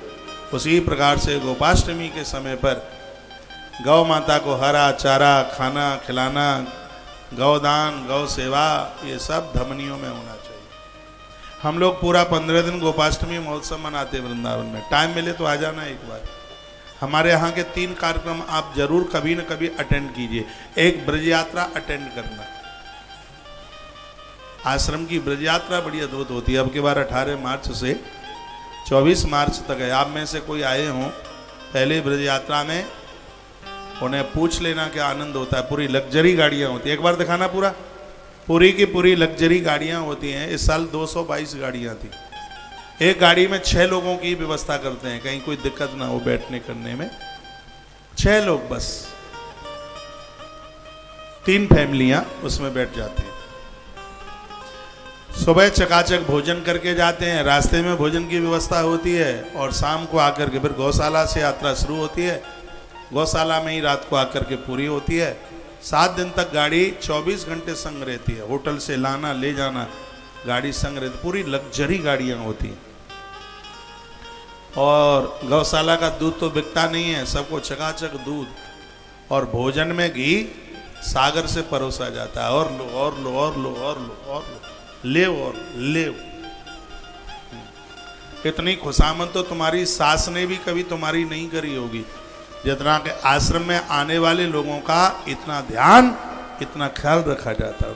उसी प्रकार से गोपाष्टमी के समय पर गौ माता को हरा चारा खाना खिलाना, गौदान गौ सेवा, ये सब धमनियों में होना चाहिए। हम लोग पूरा 15 दिन गोपाष्टमी महोत्सव मनाते वृंदावन में। टाइम मिले तो आ जाना एक बार। हमारे यहाँ के 3 कार्यक्रम आप जरूर कभी न कभी अटेंड कीजिए। एक ब्रज यात्रा अटेंड करना, आश्रम की ब्रज यात्रा बड़ी अद्भुत होती है। अब की बार 18 मार्च से 24 मार्च तक है। आप में से कोई आए हों पहले ब्रज यात्रा में, उन्हें पूछ लेना क्या आनंद होता है। पूरी लग्जरी गाड़ियाँ होती है, एक बार दिखाना पूरा, पूरी की पूरी लग्जरी गाड़ियाँ होती हैं। इस साल 222 गाड़ियाँ थी। एक गाड़ी में 6 लोगों की व्यवस्था करते हैं, कहीं कोई दिक्कत ना हो बैठने करने में। 6 लोग बस, 3 फैमिलियां उसमें बैठ जाती हैं। सुबह चकाचक भोजन करके जाते हैं, रास्ते में भोजन की व्यवस्था होती है और शाम को आकर के फिर गौशाला से यात्रा शुरू होती है। गौशाला में ही रात को आकर के पूरी होती है। 7 दिन तक गाड़ी 24 घंटे संग रहती है। होटल से लाना ले जाना, गाड़ी संग रहती, पूरी लग्जरी गाड़ियां होती हैं। और गौशाला का दूध तो बिकता नहीं है, सबको चकाचक दूध और भोजन में घी सागर से परोसा जाता है। और लो और लो और लो और लो और लो, ले और ले। इतनी खुशामद तो तुम्हारी सास ने भी कभी तुम्हारी नहीं करी होगी जितना कि आश्रम में आने वाले लोगों का इतना ध्यान, इतना ख्याल रखा जाता है।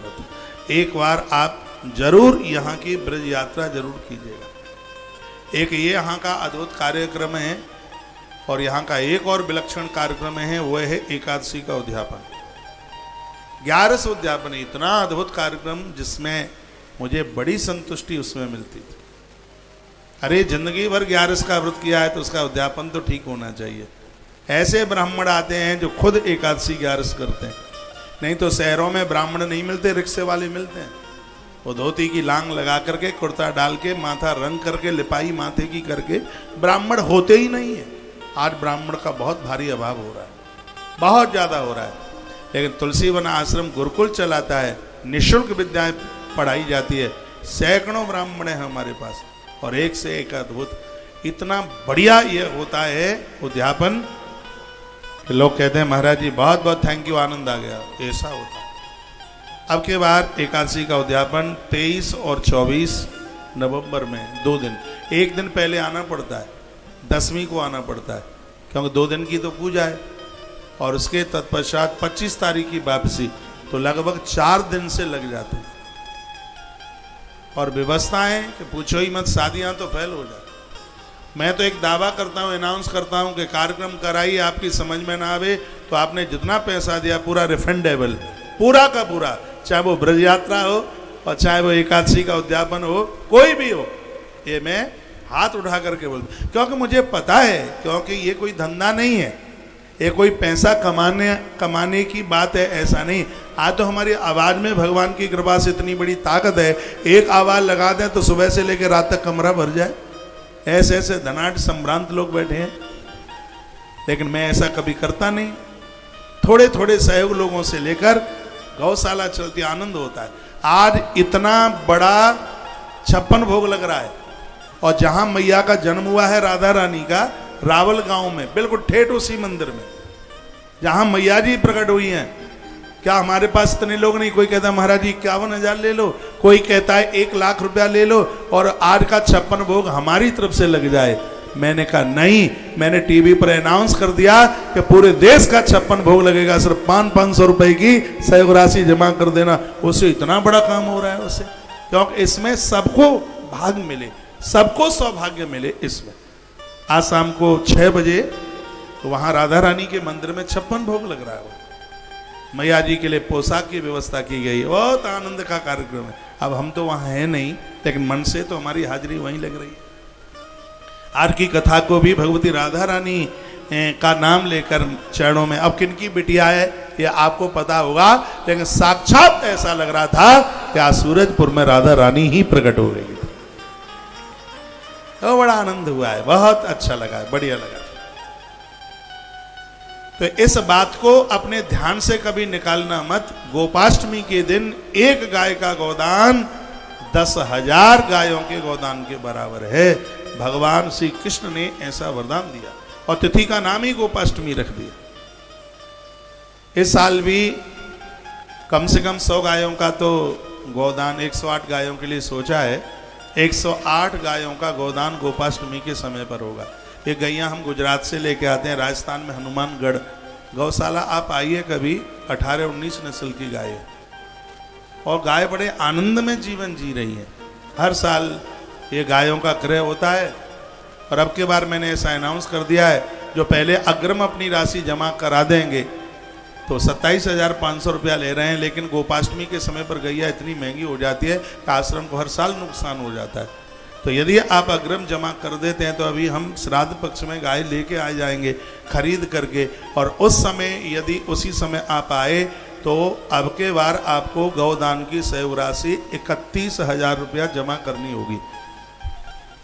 एक बार आप जरूर यहाँ की ब्रज यात्रा जरूर कीजिएगा। एक ये यहाँ का अद्भुत कार्यक्रम है और यहाँ का एक और विलक्षण कार्यक्रम है, वो है एकादशी का उद्यापन। 11 उद्यापन, इतना अद्भुत कार्यक्रम जिसमें मुझे बड़ी संतुष्टि उसमें मिलती थी। अरे जिंदगी भर 11 का व्रत किया है तो उसका उद्यापन तो ठीक होना चाहिए। ऐसे ब्राह्मण आते हैं जो खुद एकादशी 11 करते हैं, नहीं तो शहरों में ब्राह्मण नहीं मिलते, रिक्शे वाले मिलते हैं। वो धोती की लांग लगा करके, कुर्ता डाल के, माथा रंग करके, लिपाई माथे की करके, ब्राह्मण होते ही नहीं है। आज ब्राह्मण का बहुत भारी अभाव हो रहा है, बहुत ज़्यादा हो रहा है। लेकिन तुलसीवन आश्रम गुरुकुल चलाता है, निःशुल्क विद्याएं पढ़ाई जाती है। सैकड़ों ब्राह्मण हैं हमारे पास और एक से एक अद्भुत। इतना बढ़िया ये होता है उद्यापन, लोग कहते हैं महाराज जी बहुत बहुत थैंक यू, आनंद आ गया। ऐसा होता है। अब के बाद एकादशी का उद्यापन 23 और 24 नवंबर में 2 दिन। एक दिन पहले आना पड़ता है, 10वीं को आना पड़ता है, क्योंकि 2 दिन की तो पूजा है। और उसके तत्पश्चात 25 तारीख की वापसी, तो लगभग 4 दिन से लग जाते हैं। और व्यवस्थाएं कि पूछो ही मत, शादियां तो फेल हो जाती। मैं तो एक दावा करता हूं, अनाउंस करता हूं कि कार्यक्रम कराइए, आपकी समझ में ना आवे तो आपने जितना पैसा दिया पूरा रिफंडेबल, पूरा का पूरा, चाहे वो ब्रज यात्रा हो और चाहे वो एकादशी का उद्यापन हो, कोई भी हो। ये मैं हाथ उठा करके बोलता, क्योंकि मुझे पता है, क्योंकि ये कोई धंधा नहीं है, ये कोई पैसा कमाने की बात है, ऐसा नहीं। आज तो हमारी आवाज़ में भगवान की कृपा से इतनी बड़ी ताकत है, एक आवाज़ लगा दें तो सुबह से लेकर रात तक कमरा भर जाए। ऐसे ऐसे धनाढ़ संभ्रांत लोग बैठे हैं। लेकिन मैं ऐसा कभी करता नहीं। थोड़े थोड़े सहयोग लोगों से लेकर गौशाला चलती, आनंद होता है। आज इतना बड़ा 56 भोग लग रहा है, और जहां मैया का जन्म हुआ है राधा रानी का, रावल गांव में, बिल्कुल ठेठ उसी मंदिर में जहां मैया जी प्रकट हुई हैं। क्या हमारे पास इतने लोग नहीं? कोई कहता है महाराज जी 51,000 ले लो, कोई कहता है 1,00,000 रुपया ले लो और आज का 56 भोग हमारी तरफ से लग जाए। मैंने कहा नहीं, मैंने टीवी पर अनाउंस कर दिया कि पूरे देश का 56 भोग लगेगा, सिर्फ 500 रुपए की सहयोग राशि जमा कर देना। उससे इतना बड़ा काम हो रहा है उससे, क्योंकि इसमें सबको भाग मिले, सबको सौभाग्य मिले। इसमें आज शाम को 6 बजे तो वहां राधा रानी के मंदिर में 56 भोग लग रहा है। मैया जी के लिए पोशाक की व्यवस्था की गई, बहुत आनंद का कार्यक्रम है। अब हम तो वहां हैं नहीं, लेकिन मन से तो हमारी हाजिरी वहीं लग रही है। आज की कथा को भी भगवती राधा रानी का नाम लेकर चरणों में, अब किनकी बिटिया है ये आपको पता होगा, लेकिन साक्षात ऐसा लग रहा था कि आज सूरजपुर में राधा रानी ही प्रकट हो गई थी। तो बड़ा आनंद हुआ है, बहुत अच्छा लगा है, बढ़िया लगा। तो इस बात को अपने ध्यान से कभी निकालना मत। गोपाष्टमी के दिन एक गाय का गोदान 10,000 गायों के गोदान के बराबर है। भगवान श्री कृष्ण ने ऐसा वरदान दिया और तिथि का नाम ही गोपाष्टमी रख दिया। इस साल भी कम से कम 100 गायों का तो गोदान 108 गायों के लिए सोचा है। 108 गायों का गोदान गोपाष्टमी के समय पर होगा। ये गैया हम गुजरात से लेके आते हैं, राजस्थान में हनुमानगढ़ गौशाला। आप आइए कभी, 18-19 नस्ल की गाय है और गाय बड़े आनंद में जीवन जी रही है। हर साल ये गायों का क्रय होता है और अब के बार मैंने ऐसा अनाउंस कर दिया है, जो पहले अग्रिम अपनी राशि जमा करा देंगे तो 27,500 रुपया ले रहे हैं, लेकिन गोपाष्टमी के समय पर गैया इतनी महंगी हो जाती है कि आश्रम को हर साल नुकसान हो जाता है। तो यदि आप अग्रिम जमा कर देते हैं तो अभी हम श्राद्ध पक्ष में गाय लेके आ जाएंगे खरीद करके, और उस समय यदि उसी समय आप आए तो अब के बार आपको गौदान की सहयोग राशि 31,000 रुपया जमा करनी होगी।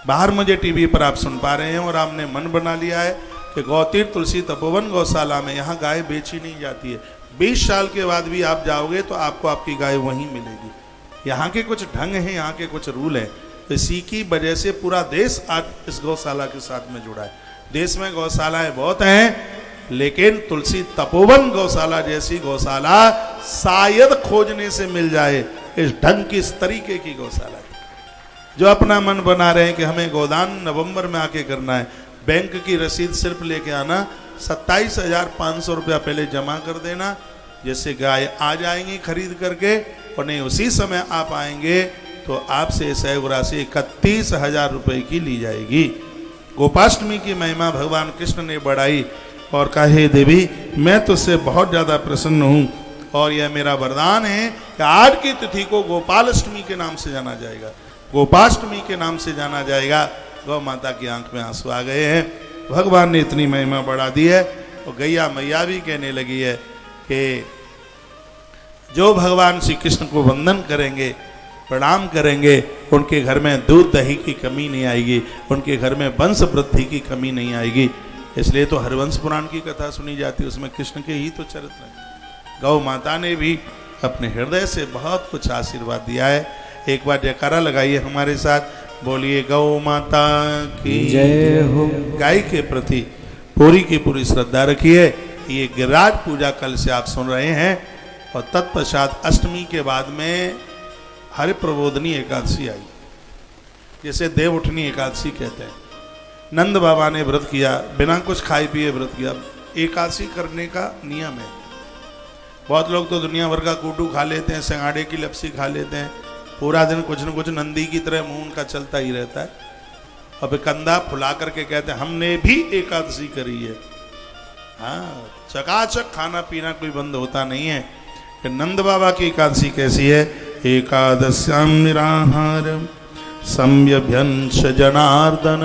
बाहर मुझे टीवी पर आप सुन पा रहे हैं और आपने मन बना लिया है कि गौतीर्थ तुलसी तपोवन गौशाला में यहाँ गाय बेची नहीं जाती है। 20 साल के बाद भी आप जाओगे तो आपको आपकी गाय वहीं मिलेगी। यहाँ के कुछ ढंग हैं, यहाँ के कुछ रूल हैं। इसी की वजह से पूरा देश आज इस गौशाला के साथ में जुड़ा है। देश में गौशालाएं बहुत हैं, लेकिन तुलसी तपोवन गौशाला जैसी गौशाला शायद खोजने से मिल जाए। इस ढंग की, इस तरीके की गौशाला जो अपना मन बना रहे हैं कि हमें गोदान नवंबर में आके करना है, बैंक की रसीद सिर्फ लेके आना, 27,500 रुपया पहले जमा कर देना, जैसे गाय आ जाएंगी खरीद करके, और नहीं उसी समय आप आएंगे तो आपसे सहयोग राशि 31,000 रुपये की ली जाएगी। गोपाष्टमी की महिमा भगवान कृष्ण ने बढ़ाई और कहा, हे देवी मैं तुझसे बहुत ज़्यादा प्रसन्न हूँ और यह मेरा वरदान है कि आज की तिथि को गोपालाष्टमी के नाम से जाना जाएगा, गोपाष्टमी के नाम से जाना जाएगा। गौ माता की आंख में आंसू आ गए हैं, भगवान ने इतनी महिमा बढ़ा दी है। और गैया मैया भी कहने लगी है कि जो भगवान श्री कृष्ण को वंदन करेंगे, प्रणाम करेंगे, उनके घर में दूध दही की कमी नहीं आएगी, उनके घर में वंश वृद्धि की कमी नहीं आएगी। इसलिए तो हरिवंश पुराण की कथा सुनी जाती है, उसमें कृष्ण के ही तो चरित्र हैं। गौ माता ने भी अपने हृदय से बहुत कुछ आशीर्वाद दिया है। एक बार जयकारा लगाइए हमारे साथ, बोलिए गौ माता की जय हो। गाय के प्रति पूरी की पूरी श्रद्धा रखिए। ये गिरिराज पूजा कल से आप सुन रहे हैं, और तत्पश्चात अष्टमी के बाद में हरि प्रबोधनी एकादशी आई, जिसे देव उठनी एकादशी कहते हैं। नंद बाबा ने व्रत किया, बिना कुछ खाए पिए व्रत किया। एकादशी करने का नियम है। बहुत लोग तो दुनिया भर का कूटू खा लेते हैं, सिंगाड़े की लपसी खा लेते हैं, पूरा दिन कुछ न कुछ नंदी की तरह मुंह उनका चलता ही रहता है, और फिर कंधा फुला करके कहते हैं हमने भी एकादशी करी है। हाँ, चकाचक खाना पीना कोई बंद होता नहीं है। कि नंद बाबा की एकादशी कैसी है? एकादश्याम निराहारम सम्यभ्यंश जनार्दन।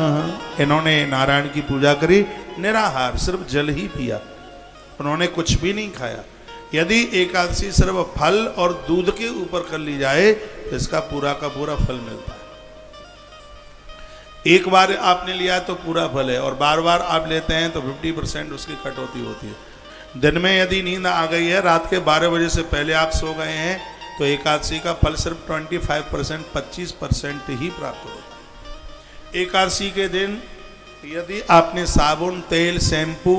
इन्होंने नारायण की पूजा करी, निराहार, सिर्फ जल ही पिया, उन्होंने कुछ भी नहीं खाया। यदि एकादशी सिर्फ फल और दूध के ऊपर कर ली जाए तो इसका पूरा का पूरा फल मिलता है। एक बार आपने लिया तो पूरा फल है, और बार बार आप लेते हैं तो 50% उसकी कटौती होती है। दिन में यदि नींद आ गई है, रात के 12 बजे से पहले आप सो गए हैं, तो एकादशी का फल सिर्फ 25% 25% ही प्राप्त होगा। एकादशी के दिन यदि आपने साबुन, तेल, शैम्पू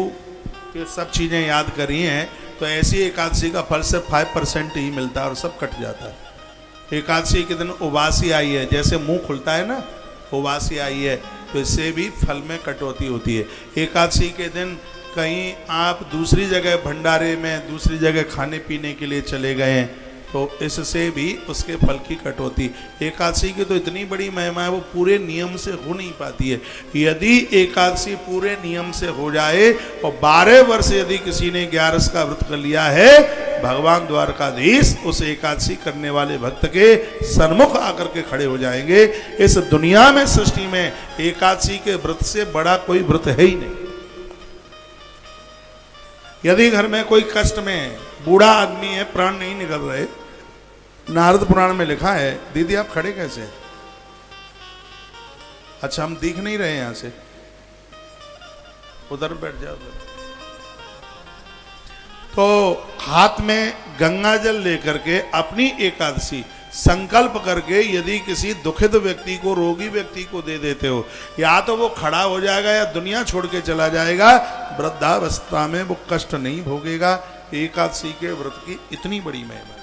ये सब चीज़ें याद करी हैं, तो ऐसी एकादशी का फल सिर्फ 5% ही मिलता है और सब कट जाता है। एकादशी के दिन उबासी आई है, जैसे मुंह खुलता है ना, उबासी आई है, तो इससे भी फल में कटौती होती है। एकादशी के दिन कहीं आप दूसरी जगह भंडारे में, दूसरी जगह खाने पीने के लिए चले गए हैं, तो इससे भी उसके फल की कटौती। एकादशी की तो इतनी बड़ी महिमा है, वो पूरे नियम से हो नहीं पाती है। यदि एकादशी पूरे नियम से हो जाए और 12 वर्ष यदि किसी ने 11 का व्रत कर लिया है, भगवान द्वारकाधीश उस एकादशी करने वाले भक्त के सन्मुख आकर के खड़े हो जाएंगे। इस दुनिया में, सृष्टि में एकादशी के व्रत से बड़ा कोई व्रत है ही नहीं। यदि घर में कोई कष्ट में बूढ़ा आदमी है, प्राण नहीं निकल रहे, नारद पुराण में लिखा है, दीदी आप खड़े कैसे हैं? अच्छा हम दिख नहीं रहे यहां से, उधर बैठ जाओ। तो हाथ में गंगा जल लेकर के अपनी एकादशी संकल्प करके यदि किसी दुखित व्यक्ति को, रोगी व्यक्ति को दे देते हो, या तो वो खड़ा हो जाएगा या दुनिया छोड़ के चला जाएगा, वृद्धावस्था में वो कष्ट नहीं भोगेगा। एकादशी के व्रत की इतनी बड़ी महिमा।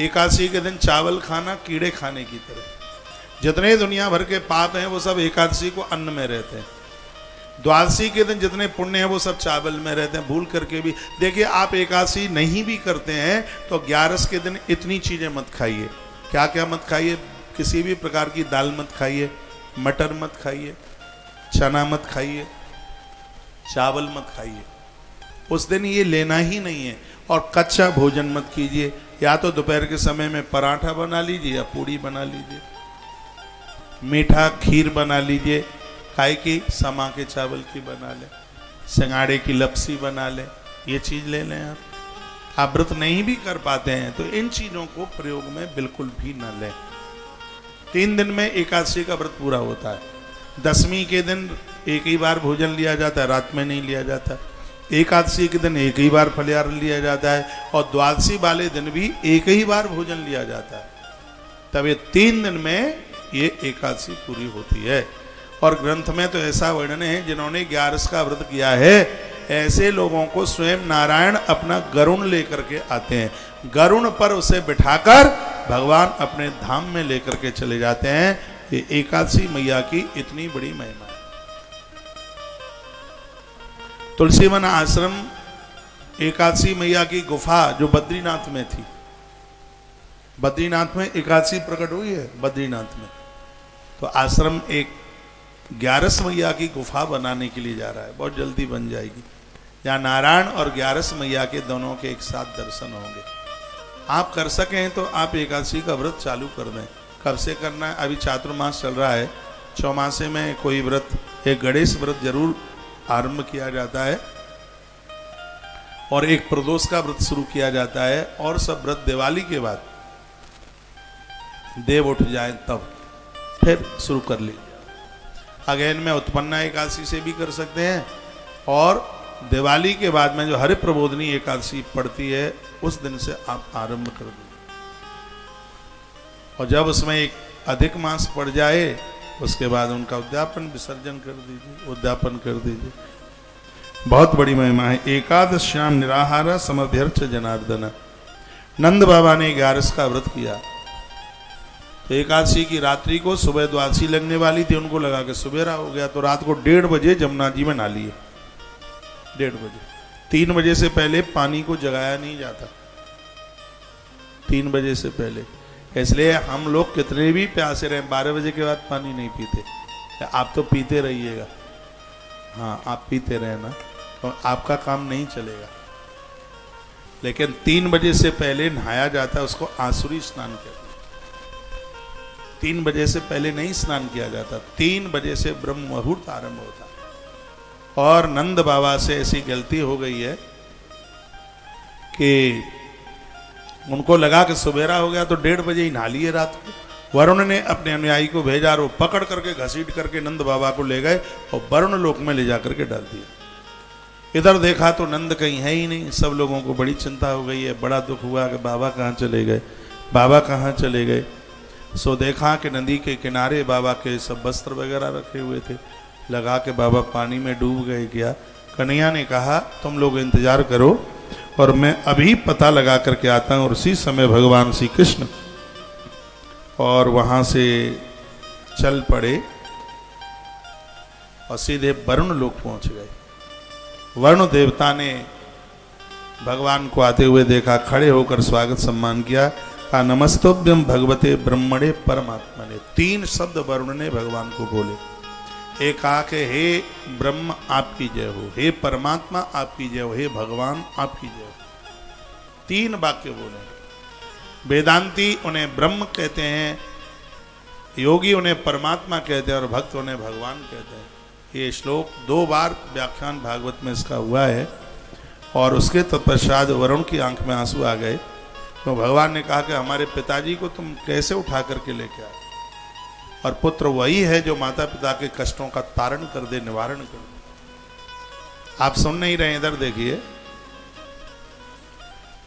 एकादशी के दिन चावल खाना कीड़े खाने की तरह। जितने दुनिया भर के पाप हैं वो सब एकादशी को अन्न में रहते हैं। द्वादशी के दिन जितने पुण्य हैं वो सब चावल में रहते हैं। भूल करके भी देखिए, आप एकादशी नहीं भी करते हैं तो 11 के दिन इतनी चीज़ें मत खाइए। क्या क्या मत खाइए? किसी भी प्रकार की दाल मत खाइए, मटर मत खाइए, चना मत खाइए, चावल मत खाइए। उस दिन ये लेना ही नहीं है। और कच्चा भोजन मत कीजिए। या तो दोपहर के समय में पराठा बना लीजिए या पूड़ी बना लीजिए, मीठा खीर बना लीजिए, खाए की समा के चावल की बना लें, सिंगाड़े की लपसी बना लें, ये चीज़ ले लें। आप व्रत नहीं भी कर पाते हैं तो इन चीज़ों को प्रयोग में बिल्कुल भी न लें। 3 दिन में एकादशी का व्रत पूरा होता है। 10वीं के दिन एक ही बार भोजन लिया जाता है, रात में नहीं लिया जाता। एकादशी के दिन एक ही बार फलिहार लिया जाता है, और द्वादशी वाले दिन भी एक ही बार भोजन लिया जाता है। तब ये 3 दिन में ये एकादशी पूरी होती है। और ग्रंथ में तो ऐसा वर्णन है, जिन्होंने 11 का व्रत किया है, ऐसे लोगों को स्वयं नारायण अपना गरुण लेकर के आते हैं। गरुण पर उसे बिठाकर भगवान अपने धाम में लेकर के चले जाते हैं। ये एकादशी मैया की इतनी बड़ी महिमा है। तुलसीवन आश्रम एकादशी मैया की गुफा जो बद्रीनाथ में थी, बद्रीनाथ में एकादशी प्रकट हुई है बद्रीनाथ में, तो आश्रम एक 11 मैया की गुफा बनाने के लिए जा रहा है। बहुत जल्दी बन जाएगी, जहाँ नारायण और 11 मैया के दोनों के एक साथ दर्शन होंगे। आप कर सकें तो आप एकादशी का व्रत चालू कर दें। कब से करना है? अभी चातुर्मास चल रहा है, चौमासे में कोई व्रत, एक गणेश व्रत जरूर आरंभ किया जाता है, और एक प्रदोष का व्रत शुरू किया जाता है, और सब व्रत दिवाली के बाद देव उठ जाए तब फिर शुरू कर लीजिए। अगेन में उत्पन्ना एकादशी से भी कर सकते हैं, और दिवाली के बाद में जो हरि प्रबोधनी एकादशी पड़ती है उस दिन से आप आरंभ कर दीजिए। और जब उसमें एक अधिक मास पड़ जाए उसके बाद उनका उद्यापन विसर्जन कर दीजिए, उद्यापन कर दीजिए। बहुत बड़ी महिमा है। एकादश्याम निराहार समभ्यर्च जनार्दन। नंद बाबा ने 11 का व्रत किया, तो एकादशी की रात्रि को सुबह द्वादशी लगने वाली थी, उनको लगा कि सवेरा हो गया, तो रात को 1:30 बजे जमुना जी में नहा लिए। 1:30 बजे, 3 बजे से पहले पानी को जगाया नहीं जाता, 3 बजे से पहले। इसलिए हम लोग कितने भी प्यासे रहे, 12 बजे के बाद पानी नहीं पीते। आप तो पीते रहिएगा, हाँ आप पीते रहे ना, तो आपका काम नहीं चलेगा। लेकिन 3 बजे से पहले नहाया जाता है, उसको आसुरी स्नान कहते हैं। 3 बजे से पहले नहीं स्नान किया जाता, 3 बजे से ब्रह्म मुहूर्त आरंभ होता है। और नंद बाबा से ऐसी गलती हो गई है कि उनको लगा कि सवेरा हो गया तो 1:30 बजे ही नहा लिए रात को, वरुण ने अपने अनुयायी को भेजा और वो पकड़ करके घसीट करके नंद बाबा को ले गए और वरुण लोक में ले जा करके डाल दिया। इधर देखा तो नंद कहीं है ही नहीं। सब लोगों को बड़ी चिंता हो गई है, बड़ा दुख हुआ कि बाबा कहाँ चले गए, बाबा कहाँ चले गए। सो देखा कि नदी के किनारे बाबा के सब वस्त्र वगैरह रखे हुए थे, लगा के बाबा पानी में डूब गए क्या। कन्हैया ने कहा तुम लोग इंतजार करो और मैं अभी पता लगा करके आता हूँ। और उसी समय भगवान श्री कृष्ण और वहाँ से चल पड़े और सीधे वरुण लोक पहुँच गए। वरुण देवता ने भगवान को आते हुए देखा, खड़े होकर स्वागत सम्मान किया, कहा नमस्तोभ्यम भगवते ब्रह्मणे परमात्मने। 3 शब्द वरुण ने भगवान को बोले। एक कहा कि हे ब्रह्म आपकी जय हो, हे परमात्मा आपकी जय हो, हे भगवान आपकी जय हो। 3 वाक्य बोले। वेदांती उन्हें ब्रह्म कहते हैं, योगी उन्हें परमात्मा कहते हैं और भक्त उन्हें भगवान कहते हैं। ये श्लोक 2 बार व्याख्यान भागवत में इसका हुआ है। और उसके तत्पश्चात वरुण की आंख में आंसू आ गए। तो भगवान ने कहा कि हमारे पिताजी को तुम कैसे उठा करके लेके आए। और पुत्र वही है जो माता पिता के कष्टों का तारण कर दे, निवारण कर दे। आप सुन नहीं रहे, इधर देखिए।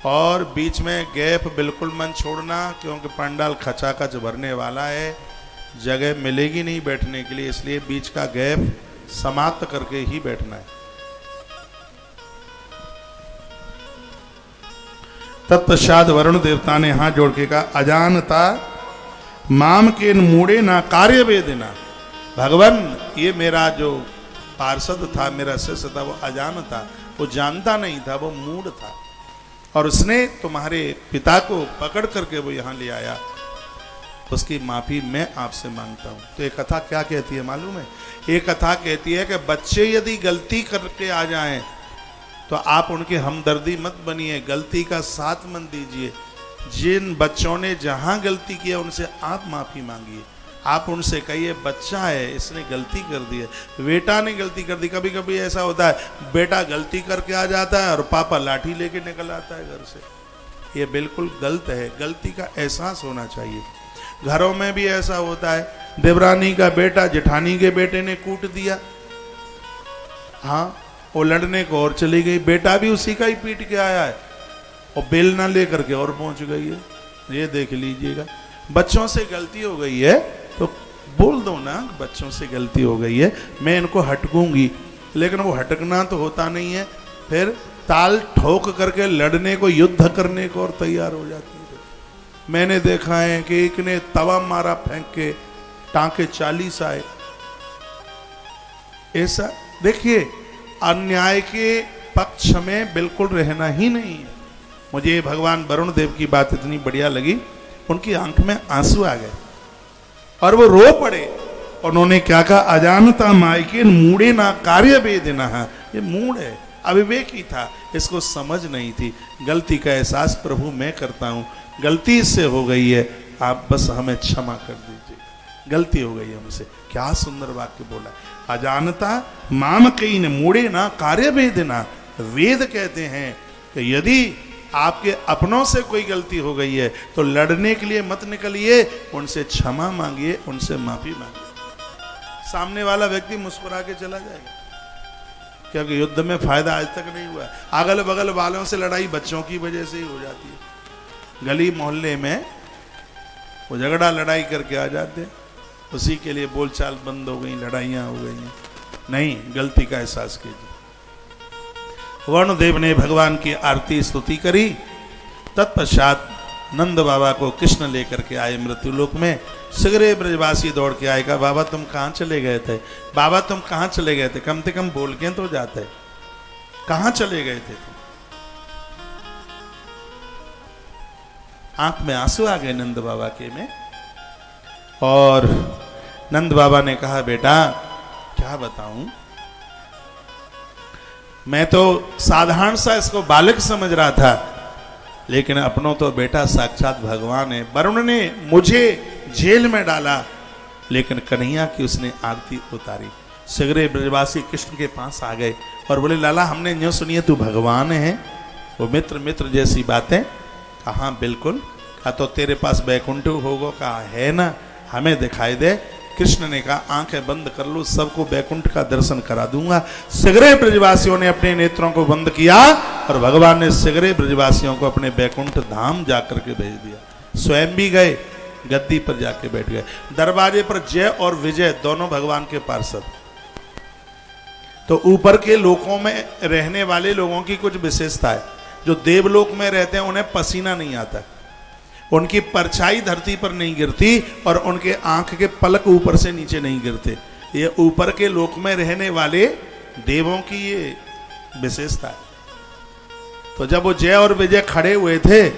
और बीच में गैप बिल्कुल मन छोड़ना, क्योंकि पंडाल खचाखच भरने वाला है, जगह मिलेगी नहीं बैठने के लिए, इसलिए बीच का गैप समाप्त करके ही बैठना है। तत्पश्चात वरुण देवता ने हाथ जोड़ के कहा अजानता माम के मूढ़े ना कार्य वेदना। भगवान, ये मेरा जो पार्षद था, मेरा शिष्य था, वो अजान था, वो जानता नहीं था, वो मूढ़ था। और उसने तुम्हारे पिता को पकड़ करके वो यहाँ ले आया, उसकी माफी मैं आपसे मांगता हूँ। तो एक कथा क्या कहती है मालूम है? एक कथा कहती है कि बच्चे यदि गलती करके आ जाएं तो आप उनके हमदर्दी मत बनिए, गलती का साथ मत दीजिए। जिन बच्चों ने जहां गलती किया उनसे आप माफी मांगिए। आप उनसे कहिए बच्चा है, इसने गलती कर दी है, बेटा ने गलती कर दी। कभी कभी ऐसा होता है, बेटा गलती करके आ जाता है और पापा लाठी लेके निकल आता है घर से। ये बिल्कुल गलत है। गलती का एहसास होना चाहिए। घरों में भी ऐसा होता है, देवरानी का बेटा जेठानी के बेटे ने कूट दिया, हाँ, वो लड़ने को और चली गई, बेटा भी उसी का ही पीट के आया है और बेल ना लेकर के और पहुंच गई है। ये देख लीजिएगा। बच्चों से गलती हो गई है तो बोल दो ना, बच्चों से गलती हो गई है, मैं इनको हटकूंगी। लेकिन वो हटकना तो होता नहीं है, फिर ताल ठोक करके लड़ने को, युद्ध करने को और तैयार हो जाती है। मैंने देखा है कि एक ने तवा मारा फेंक के, टांके 40 आए। ऐसा देखिए, अन्याय के पक्ष में बिल्कुल रहना ही नहीं है। मुझे भगवान वरुण देव की बात इतनी बढ़िया लगी, उनकी आंख में आंसू आ गए और वो रो पड़े। उन्होंने क्या कहा, अजानता मायके मूढ़े ना कार्य वेदना। ये मूढ़ है, अविवेकी था, इसको समझ नहीं थी। गलती का एहसास प्रभु मैं करता हूँ, गलती इससे हो गई है, आप बस हमें क्षमा कर दीजिए, गलती हो गई हमसे। क्या सुंदर वाक्य बोला। अजानता माम कई ने मूढ़े ना कार्य वेदना। वेद कहते हैं कि यदि आपके अपनों से कोई गलती हो गई है तो लड़ने के लिए मत निकलिए, उनसे क्षमा मांगिए, उनसे माफी मांगिए। सामने वाला व्यक्ति मुस्कुरा के चला जाएगा, क्योंकि युद्ध में फायदा आज तक नहीं हुआ। अगल बगल वालों से लड़ाई बच्चों की वजह से ही हो जाती है। गली मोहल्ले में वो झगड़ा लड़ाई करके आ जाते, उसी के लिए बोलचाल बंद हो गई, लड़ाइयाँ हो गई। नहीं, गलती का एहसास कीजिए। वरुण देव ने भगवान की आरती स्तुति करी। तत्पश्चात नंद बाबा को कृष्ण लेकर के आए मृत्युलोक में। सगरे ब्रजवासी दौड़ के आएगा, बाबा तुम कहाँ चले गए थे, बाबा तुम कहाँ चले गए थे, कम से कम बोल के तो जाते, कहाँ चले गए थे तुम। आंख में आंसू आ गए नंद बाबा के में। और नंद बाबा ने कहा, बेटा क्या बताऊं, मैं तो साधारण सा इसको बालक समझ रहा था, लेकिन अपनों तो बेटा साक्षात भगवान है। वरुण ने मुझे जेल में डाला, लेकिन कन्हैया की उसने आरती उतारी। सगरे ब्रजवासी कृष्ण के पास आ गए और बोले, लाला हमने न्यों सुनिए तू भगवान है। वो मित्र मित्र जैसी बातें, कहाँ बिल्कुल कहा तो तेरे पास बैकुंठ होगा? कहा है ना, हमें दिखाई दे। कृष्ण ने कहा आंखें बंद कर लो, सबको बैकुंठ का दर्शन करा दूंगा। सगरे ब्रजवासियों ने अपने नेत्रों को बंद किया और भगवान ने सगरे ब्रजवासियों को अपने बैकुंठ धाम जाकर के भेज दिया। स्वयं भी गए, गद्दी पर जाके बैठ गए। दरवाजे पर जय और विजय दोनों भगवान के पार्षद। तो ऊपर के लोकों में रहने वाले लोगों की कुछ विशेषता है। जो देवलोक में रहते हैं उन्हें पसीना नहीं आता, उनकी परछाई धरती पर नहीं गिरती और उनके आंख के पलक ऊपर से नीचे नहीं गिरते। ये ऊपर के लोक में रहने वाले देवों की ये विशेषता है। तो जब वो जय और विजय खड़े हुए थे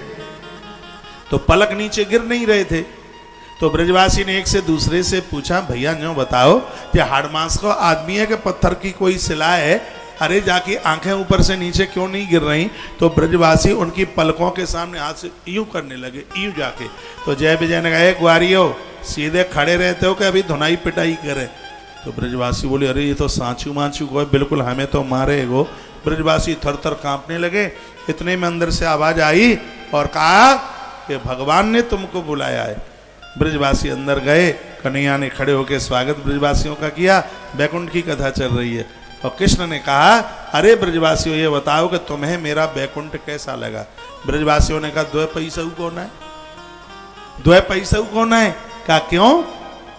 तो पलक नीचे गिर नहीं रहे थे। तो ब्रजवासी ने एक से दूसरे से पूछा, भैया न्यों बताओ कि हाड़मास को आदमी है कि पत्थर की कोई शिला है? अरे जाके आंखें ऊपर से नीचे क्यों नहीं गिर रही? तो ब्रजवासी उनकी पलकों के सामने हाथ से यूं करने लगे, यूं जाके। तो जय विजय ने कहा, ग्वारियो सीधे खड़े रहते हो कि अभी धुनाई पिटाई करे? तो ब्रजवासी बोले, अरे ये तो सांचू माचू को बिल्कुल हमें तो मारे गो। ब्रजवासी थर थर कांपने लगे। इतने में अंदर से आवाज आई और कहा कि भगवान ने तुमको बुलाया है। ब्रजवासी अंदर गए, कन्हैया ने खड़े होकर स्वागत ब्रजवासियों का किया। बैकुंठ की कथा चल रही है और कृष्ण ने कहा, अरे ब्रजवासियों ये बताओ कि तुम्हें मेरा बैकुंठ कैसा लगा? ब्रजवासियों ने कहा, 2 पैसा कौन है? 2 पैसा कौन है? कहा क्यों?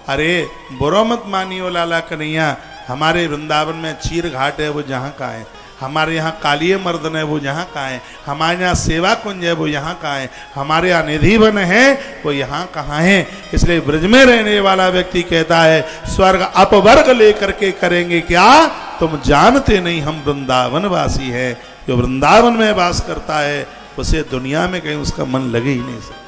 अरे बुरा मत मानियो लाला कन्हैया, हमारे वृंदावन में चीर घाट है वो जहाँ का है, हमारे यहाँ कालिये मर्दन है वो यहाँ का है, हमारे यहाँ सेवा कुंज है वो यहाँ का है, हमारे यहाँ निधि वन है वो यहाँ कहाँ है? इसलिए ब्रज में रहने वाला व्यक्ति कहता है, स्वर्ग अपवर्ग लेकर के करेंगे क्या? तुम जानते नहीं हम वृंदावन वासी हैं। जो वृंदावन में वास करता है उसे दुनिया में कहीं उसका मन लगे ही नहीं सकता।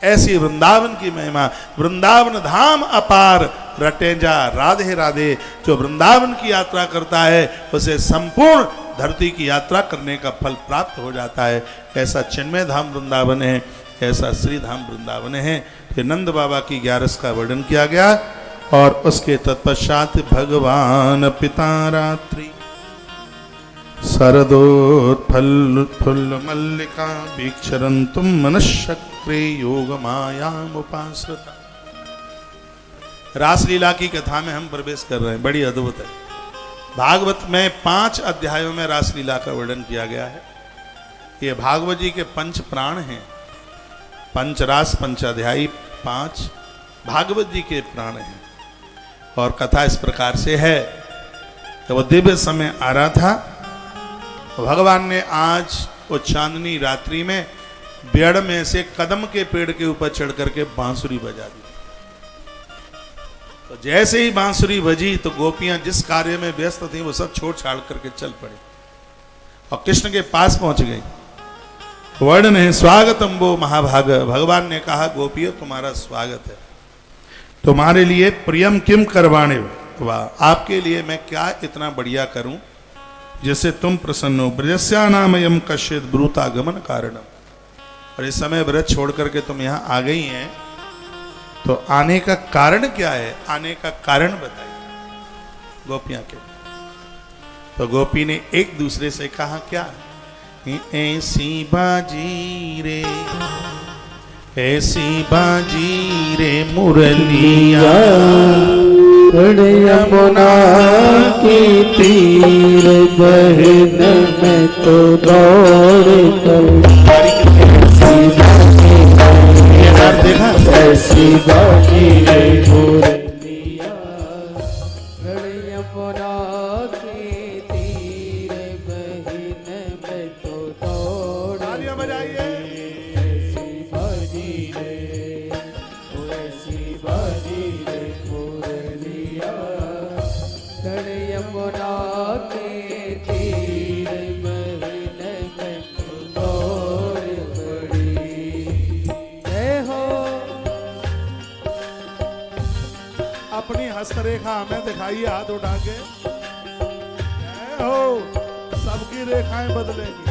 ऐसी वृंदावन की महिमा, वृंदावन धाम अपार रटे जा राधे राधे। जो वृंदावन की यात्रा करता है उसे संपूर्ण धरती की यात्रा करने का फल प्राप्त हो जाता है। ऐसा चिन्मय धाम वृंदावन है, ऐसा श्री धाम वृंदावन है। फिर नंद बाबा की 11 का वर्णन किया गया और उसके तत्पश्चात भगवान पिता रात्रि शरदोत्फल फुल्ल मल्लिका वीक्षरन्तुम मनश्चक्रे योग मायामुपाश्रिता। रासलीला की कथा में हम प्रवेश कर रहे हैं, बड़ी अद्भुत है। भागवत में 5 अध्यायों में रासलीला का वर्णन किया गया है। ये भागवत जी के 5 प्राण हैं, पंचरास पंचाध्यायी 5 भागवत जी के प्राण हैं। और कथा इस प्रकार से है कि वो दिव्य समय आ रहा था, भगवान ने आज वो चांदनी रात्रि में पेड़ में से कदम के पेड़ के ऊपर चढ़ करके बांसुरी बजा दी। तो जैसे ही बांसुरी बजी तो गोपियां जिस कार्य में व्यस्त थी वो सब छोड़ छाड़ करके चल पड़ी और कृष्ण के पास पहुंच गई। वर्णन है, स्वागतम वो महाभाग। भगवान ने कहा, गोपियों तुम्हारा स्वागत है, तुम्हारे लिए प्रियम किम करवाणे, वाह आपके लिए मैं क्या इतना बढ़िया करूं जिससे तुम प्रसन्न हो। ब्रजस्यानामयम कश्चित ब्रूतागमन कारणम। और इस समय ब्रज छोड़ करके तुम यहाँ आ गई हैं, तो आने का कारण क्या है? आने का कारण बताइए गोपियां के। तो गोपी ने एक दूसरे से कहा, क्या? ऐसी बाजी रे, ऐसी बाजी रे मुरलिया यमुना की तीर बहन में तो दौड़ कर देखा ऐसी बाजी रे मुरलिया यमुना की तीर बहन में तो दौड़। तालियां बजाइए। ऐसी बाजी रे, ऐसी बाजी रे मुरलिया यमुना के तीर बहन में तो दौड़ पड़ी। जय हो। अपनी हस्तरेखा हमें दिखाइए हाथ उठा के। जय हो। सबकी रेखाएं बदलेंगी।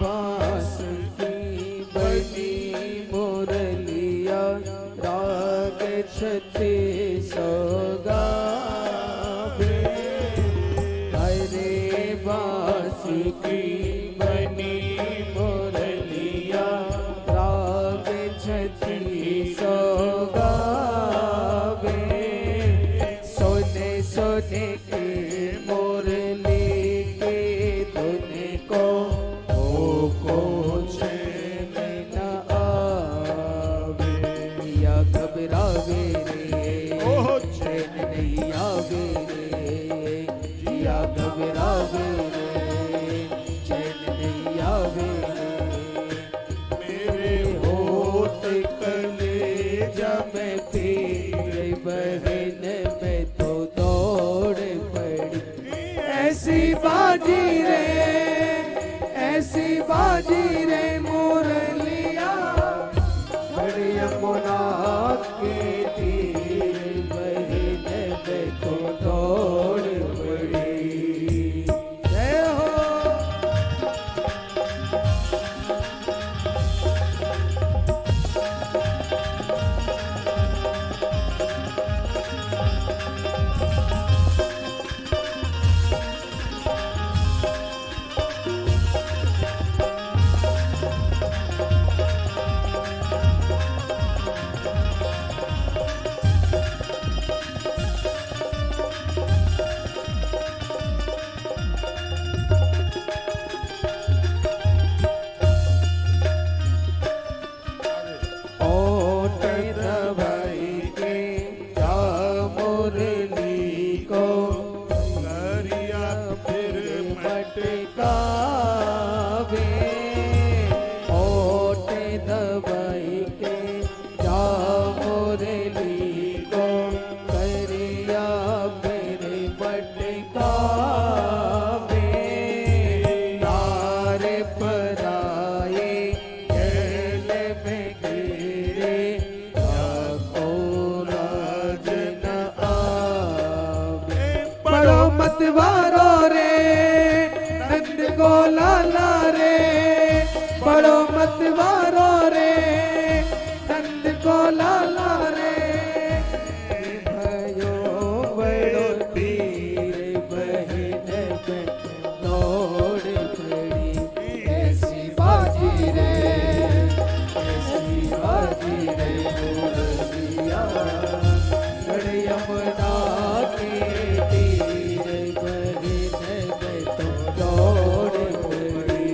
बांस की बांसुरी बनी मुरलिया राग छत्तीसो गावे सोने सोने की मुरली के धुन को चैन न आवे या घबरावे रे चैन नहीं आवे रे या घबरावे रे चैन नहीं आवे रे मेरे होत कलेजा में तेरे बहन में तो दौड़ पड़ी ऐसी बाजी रे मुरलिया बड़ी यमुना के तीर बहन में तो दौड़ पड़ी जय हो ओट दबाई के जा मुरली को करिया फिर मटकावे ओट दबाई के जा मुरली को करिया फिर मटकावे तार पर आए गैल में गिरे को राज न आवे पढ़ो मतवारो रे नंद को लाला रे पढ़ो मतवारो रे नंद को लाला रे भयो बड़ो पीर बहन में दौड़ पड़ी ऐसी बाजी रे मुरलिया बड़ी यमुना के तीर बहन में तो दौड़ पड़ी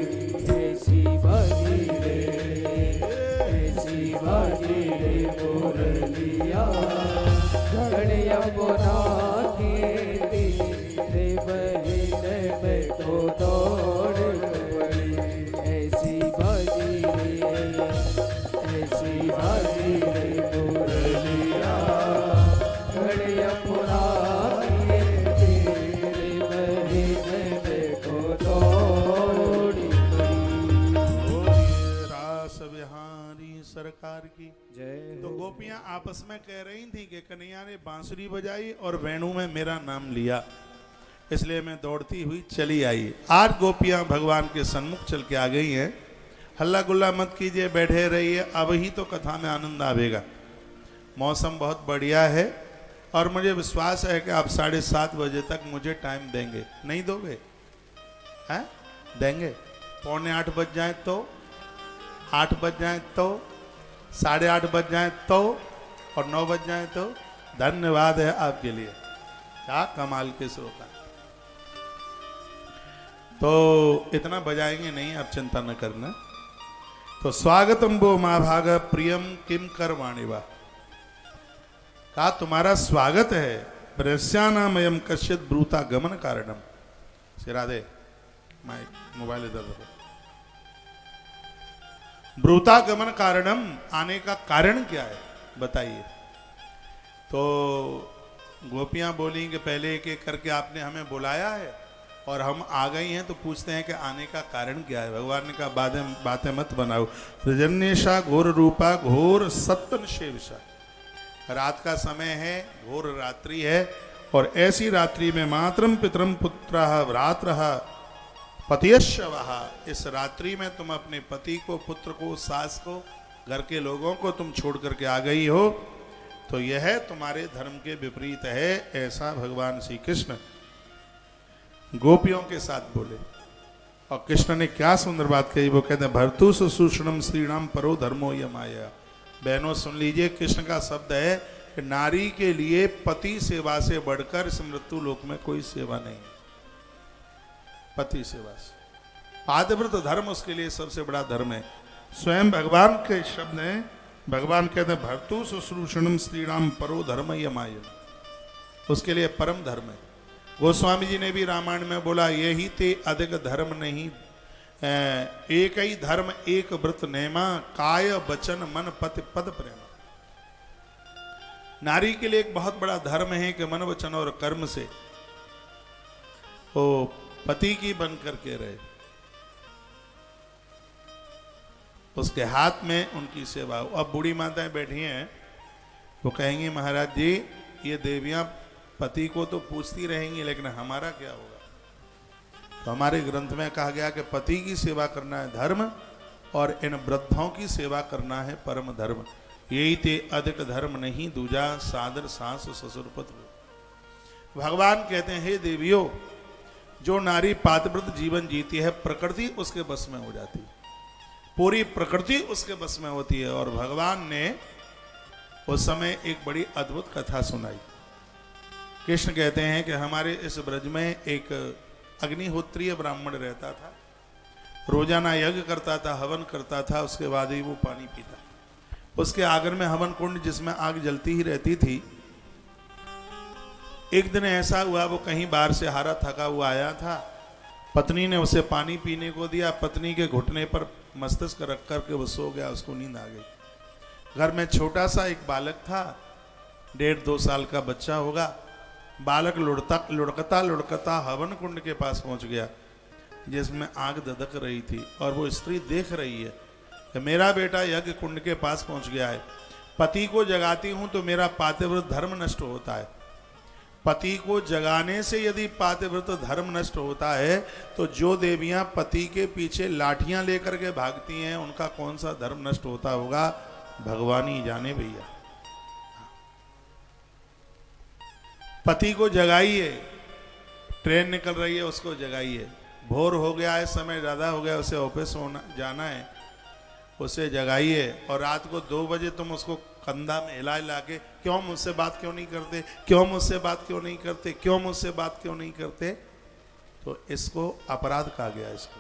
ऐसी बाजी रे मुरलिया बड़ी यमुना के तीर बहन में तो दौड़ पड़ी ऐसी बाजी रे मुरलिया बड़ी यमुना के तीर बहन में तो दौड़ पड़ी रास बिहारी सरकार की। जय तो गोपियां आपस में कह रही थी कि कन्हैया ने बांसुरी बजाई और वेणु में मेरा नाम लिया, इसलिए मैं दौड़ती हुई चली आई। आज गोपियां भगवान के सन्मुख चल के आ गई हैं। हल्ला गुल्ला मत कीजिए, बैठे रहिए, अब ही तो कथा में आनंद आवेगा। मौसम बहुत बढ़िया है और मुझे विश्वास है कि आप 7:30 बजे तक मुझे टाइम देंगे। नहीं दोगे? हैं? देंगे। 7:45 बज जाए तो, 8 बज जाए तो, 8:30 बज जाए तो, और 9 बज जाए तो। धन्यवाद है आपके लिए, क्या कमाल के श्रोता। तो इतना बजाएंगे नहीं, आप चिंता न करना। तो स्वागतम वो माँ भाग प्रियम किम करवाणी वा, कहा तुम्हारा स्वागत है। प्रेस्यानामयम कश्चित ब्रूता गमन कारणम। राधे माइक मोबाइल इधर रखो। ब्रूता गमन कारणम, आने का कारण क्या है बताइए। तो गोपियां बोली कि पहले एक एक करके आपने हमें बुलाया है और हम आ गई हैं, तो पूछते हैं कि आने का कारण क्या है। भगवान ने कहा बातें मत बनाओ। रजन्येशा घोर रूपा घोर सत्तन शेविशा, रात का समय है, घोर रात्रि है, और ऐसी रात्रि में मातरम पितरम पुत्रः भ्रातरः पतियश्चवः, इस रात्रि में तुम अपने पति को, पुत्र को, सास को, घर के लोगों को तुम छोड़ करके आ गई हो, तो यह तुम्हारे धर्म के विपरीत है। ऐसा भगवान श्री कृष्ण गोपियों के साथ बोले। और कृष्ण ने क्या सुंदर बात कही, वो कहते हैं भर्तु सुषुणम श्रीणाम परो धर्मो यमाया। बहनों सुन लीजिए, कृष्ण का शब्द है कि नारी के लिए पति सेवा से बढ़कर इस मृत्यु लोक में कोई सेवा नहीं है। पति सेवा से पातिव्रत धर्म उसके लिए सबसे बड़ा धर्म है। स्वयं भगवान के शब्द हैं, भगवान कहते हैं भर्तु शुश्रूषणम श्रीराम परो धर्म यमाय, उसके लिए परम धर्म है। गोस्वामी जी ने भी रामायण में बोला, यही ते अधिक धर्म नहीं, एक ही धर्म एक व्रत नेमा, काय वचन मन पति पद प्रेम। नारी के लिए एक बहुत बड़ा धर्म है कि मन वचन और कर्म से वो पति की बन करके रहे, उसके हाथ में उनकी सेवा हो। अब बूढ़ी माताएं बैठी हैं, वो कहेंगी महाराज जी ये देवियां पति को तो पूछती रहेंगी, लेकिन हमारा क्या होगा। तो हमारे ग्रंथ में कहा गया कि पति की सेवा करना है धर्म, और इन वृद्धों की सेवा करना है परम धर्म। यही ते अधिक धर्म नहीं, दूजा सादर सास ससुर पुत्र। भगवान कहते हैं हे देवियों, जो नारी पातिव्रत जीवन जीती है प्रकृति उसके बस में हो जाती है, पूरी प्रकृति उसके बस में होती है। और भगवान ने उस समय एक बड़ी अद्भुत कथा सुनाई। कृष्ण कहते हैं कि हमारे इस ब्रज में एक अग्निहोत्रीय ब्राह्मण रहता था, रोजाना यज्ञ करता था, हवन करता था, उसके बाद ही वो पानी पीता। उसके आंगन में हवन कुंड जिसमें आग जलती ही रहती थी। एक दिन ऐसा हुआ, वो कहीं बाहर से हारा थका हुआ आया था, पत्नी ने उसे पानी पीने को दिया, पत्नी के घुटने पर मस्तिष्क रख करके वो सो गया, उसको नींद आ गई। घर में छोटा सा एक बालक था, 1.5-2 साल का बच्चा होगा। बालक लुढ़कता लुढ़कता हवन कुंड के पास पहुंच गया जिसमें आग धधक रही थी, और वो स्त्री देख रही है कि मेरा बेटा यज्ञ कुंड के पास पहुंच गया है। पति को जगाती हूं तो मेरा पातिव्रत धर्म नष्ट होता है। पति को जगाने से यदि पातिव्रत धर्म नष्ट होता है तो जो देवियां पति के पीछे लाठियां लेकर के भागती हैं उनका कौन सा धर्म नष्ट होता होगा, भगवान ही जाने भैया। पति को जगाइए, ट्रेन निकल रही है उसको जगाइए, भोर हो गया है, समय ज़्यादा हो गया, उसे ऑफिस जाना है, उसे जगाइए। और रात को 2 बजे तुम उसको कंधा में हिला हिला के क्यों मुझसे बात क्यों नहीं करते, क्यों मुझसे बात क्यों नहीं करते, क्यों मुझसे बात क्यों नहीं करते, तो इसको अपराध कहा गया। इसको